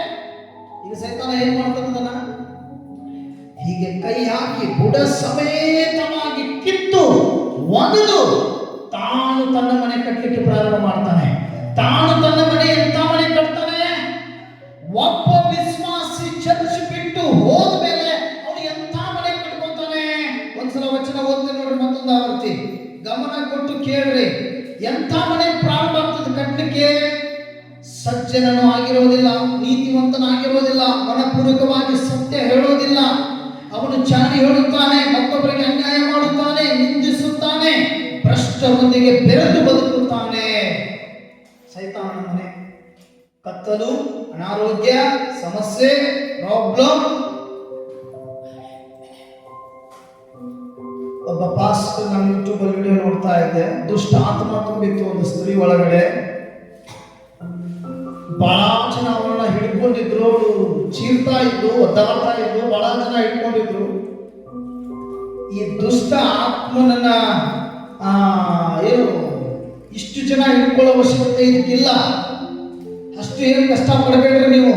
ಈಗ ಸೈತಾನ ಏನ್ ಮಾಡ್ತಾನ? ಹೀಗೆ ಕೈ ಹಾಕಿ ಬುಡ ಸಮೇತವಾಗಿ ಕಿತ್ತು ಒಗೆದು ತಾನು ತನ್ನ ಮನೆ ಕಟ್ಟಲಿಕ್ಕೆ ಪ್ರಾರಂಭ ಮಾಡ್ತಾನೆ. ತಾನು ತನ್ನ ಮನೆ ಎಂತ ಮನೆ ಕಟ್ತಾನೆ? ಒಬ್ಬ ವಿಶ್ವಾಸಿ ಚರ್ಚ್ ಬಿಟ್ಟು ಹೋದ ಮೇಲೆ ಅವನು ಎಂತ ಮನೆ ಕಟ್ಕೊತಾನೆ? ಒಂದ್ಸಲ ವಚನ ಓದ್ತೀನಿ ನೋಡ್ರಿ, ಮತ್ತೊಂದು ಆವರ್ತಿ ಗಮನ ಕೊಟ್ಟು ಕೇಳ್ರಿ. ಎಂತ ಮನೆ ಪ್ರಾರಂಭ ಆಗ್ತದೆ ಕಟ್ಟಲಿಕ್ಕೆ? ಸಜ್ಜನನು ಆಗಿರೋದಿಲ್ಲ, ನೀತಿವಂತನಾಗಿರೋದಿಲ್ಲ, ಮನಪೂರ್ವಕವಾಗಿ ಸತ್ಯ ಹೇಳೋದಿಲ್ಲ, ಅವನು ಚಾಡಿ ಹೇಳುತ್ತಾನೆ, ಮತ್ತೊಬ್ಬರಿಗೆ ಅನ್ಯಾಯ ಮಾಡುತ್ತಾನೆ, ನಿಂದಿಸುತ್ತಾನೆ, ಭ್ರಷ್ಟರೊಂದಿಗೆ ಬೆರೆತು ಬದುಕುತ್ತಾನೆ. ಸೈತಾನನ ಮನೆ ಕತ್ತಲು, ಅನಾರೋಗ್ಯ, ಸಮಸ್ಯೆ, ಪ್ರಾಬ್ಲಮ್. ಒಬ್ಬ ಪಾಸ್ಟರ್ ನಾನು ಯೂಟ್ಯೂಬ್ ಅಲ್ಲಿ ವಿಡಿಯೋ ನೋಡ್ತಾ ಇದ್ದೆ. ದುಷ್ಟ ಆತ್ಮ ತುಂಬಿತ್ತು ಒಂದು ಸ್ತ್ರೀ ಒಳಗಡೆ. ಬಹಳ ಜನ ಅವರನ್ನ ಹಿಡ್ಕೊಂಡಿದ್ರು, ಚೀರ್ತಾ ಇದ್ರು, ಒದ್ದಾಡ್ತಾ ಇದ್ರು, ಬಹಳ ಜನ ಹಿಡ್ಕೊಂಡಿದ್ರು. ಈ ದುಷ್ಟ ಆತ್ಮನನ್ನ ಏನು ಇಷ್ಟು ಜನ ಹಿಡ್ಕೊಳ್ಳೋ ಅವಶ್ಯಕತೆ ಇದಕ್ಕಿಲ್ಲ. ಅಷ್ಟು ಏನು ಕಷ್ಟ ಪಡಬೇಡ್ರಿ ನೀವು,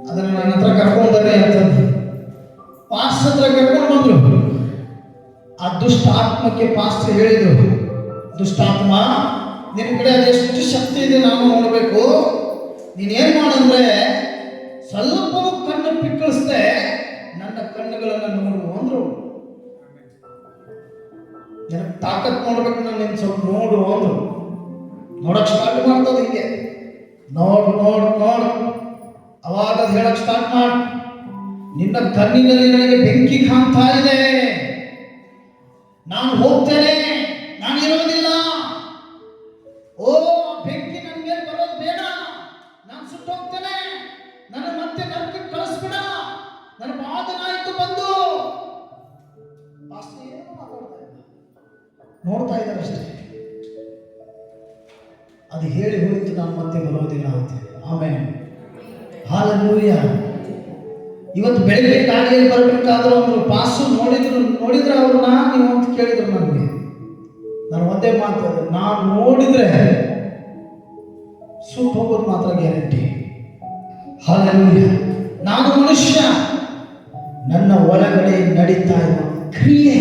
ಅದನ್ನ ನನ್ನ ಹತ್ರ ಕರ್ಕೊಂಡು ಬರ್ರಿ ಅಂತಂದ್ರು. ಪಾಸ್ಟ್ ಹತ್ರ ಕರ್ಕೊಂಡು ಬಂದ್ರು. ಆ ದುಷ್ಟ ಆತ್ಮಕ್ಕೆ ಪಾಸ್ಟರ್ ಹೇಳಿದ್ರು, ದುಷ್ಟಾತ್ಮ, ನಿನ್ನ ಕಡೆ ಅದೆಷ್ಟು ಶಕ್ತಿ ಇದೆ ನಾನು ನೋಡಬೇಕು. ನೀನೇನ್ ಮಾಡಂದ್ರೆ ಸ್ವಲ್ಪ ಕಣ್ಣು ಪಿಕ್ಕಳಿಸ್ದೆ, ನನ್ನ ಕಣ್ಣುಗಳನ್ನು ನೋಡು ಅಂದ್ರು. ನನಗೆ ತಾಕತ್ ನೋಡ್ಬೇಕು, ನಾನು ನಿನ್ ಸ್ವಲ್ಪ ನೋಡು ಅಂದ್ರು. ನೋಡಕ್ ಸ್ಟಾರ್ಟ್ ಮಾಡ್ತದ ಹಿಂಗೆ, ನೋಡು ನೋಡು ನೋಡು. ಅವಾಗ ಹೇಳಕ್ ಸ್ಟಾರ್ಟ್ ಮಾಡು, ನಿನ್ನ ಕಣ್ಣಿನಲ್ಲಿ ನನಗೆ ಬೆಂಕಿ ಕಾಣ್ತಾ ಇದೆ, ನಾನು ಹೋಗ್ತೇನೆ, ನಾನು ಇರೋದಿಲ್ಲ. ಓ ಬೆಂಕಿ ನನ್ನ ಮೇಲೆ ಬರೋದು ಬೇಡ, ನಾನು ಸುಟ್ಟು ಹೋಗ್ತೇನೆ, ನನ್ನ ಮತ್ತೆ ನರಕಕ್ಕೆ ಕಳಿಸ್ಬೇಡ, ನನ್ನ ಬಾಧನಾಯ್ತು ಬಂದು. ನೋಡ್ತಾ ಇದ್ದಾರೆ ಅಷ್ಟೇ. ಅದು ಹೇಳಿ ಹೋಯಿತು, ನಾನು ಮತ್ತೆ ಬರೋದಿಲ್ಲ ಅಂತ. ಆಮೇಲೆ ಹಲ್ಲೆಲೂಯಾ. ಇವತ್ತು ಬೆಳಿಗ್ಗೆ ಗಾಡಿಯಲ್ಲಿ ಬರಬೇಕಾದ್ರೂ ಅವರು ಪಾಸು ನೋಡಿದ್ರೆ ಅವ್ರನ್ನ ನೀವು ಅಂತ ಕೇಳಿದ್ರು ನನಗೆ. ನಾನು ಒಂದೇ ಮಾತು, ನಾನು ನೋಡಿದ್ರೆ ಸುಟ್ಟು ಹೋಗೋದು ಮಾತ್ರ ಗ್ಯಾರಂಟಿ. ಹಲ್ಲೆಲೂಯಾ. ನಾನು ಮನುಷ್ಯ, ನನ್ನ ಒಳಗಡೆ ನಡೀತಾ ಇರುವ ಕ್ರಿಯೆ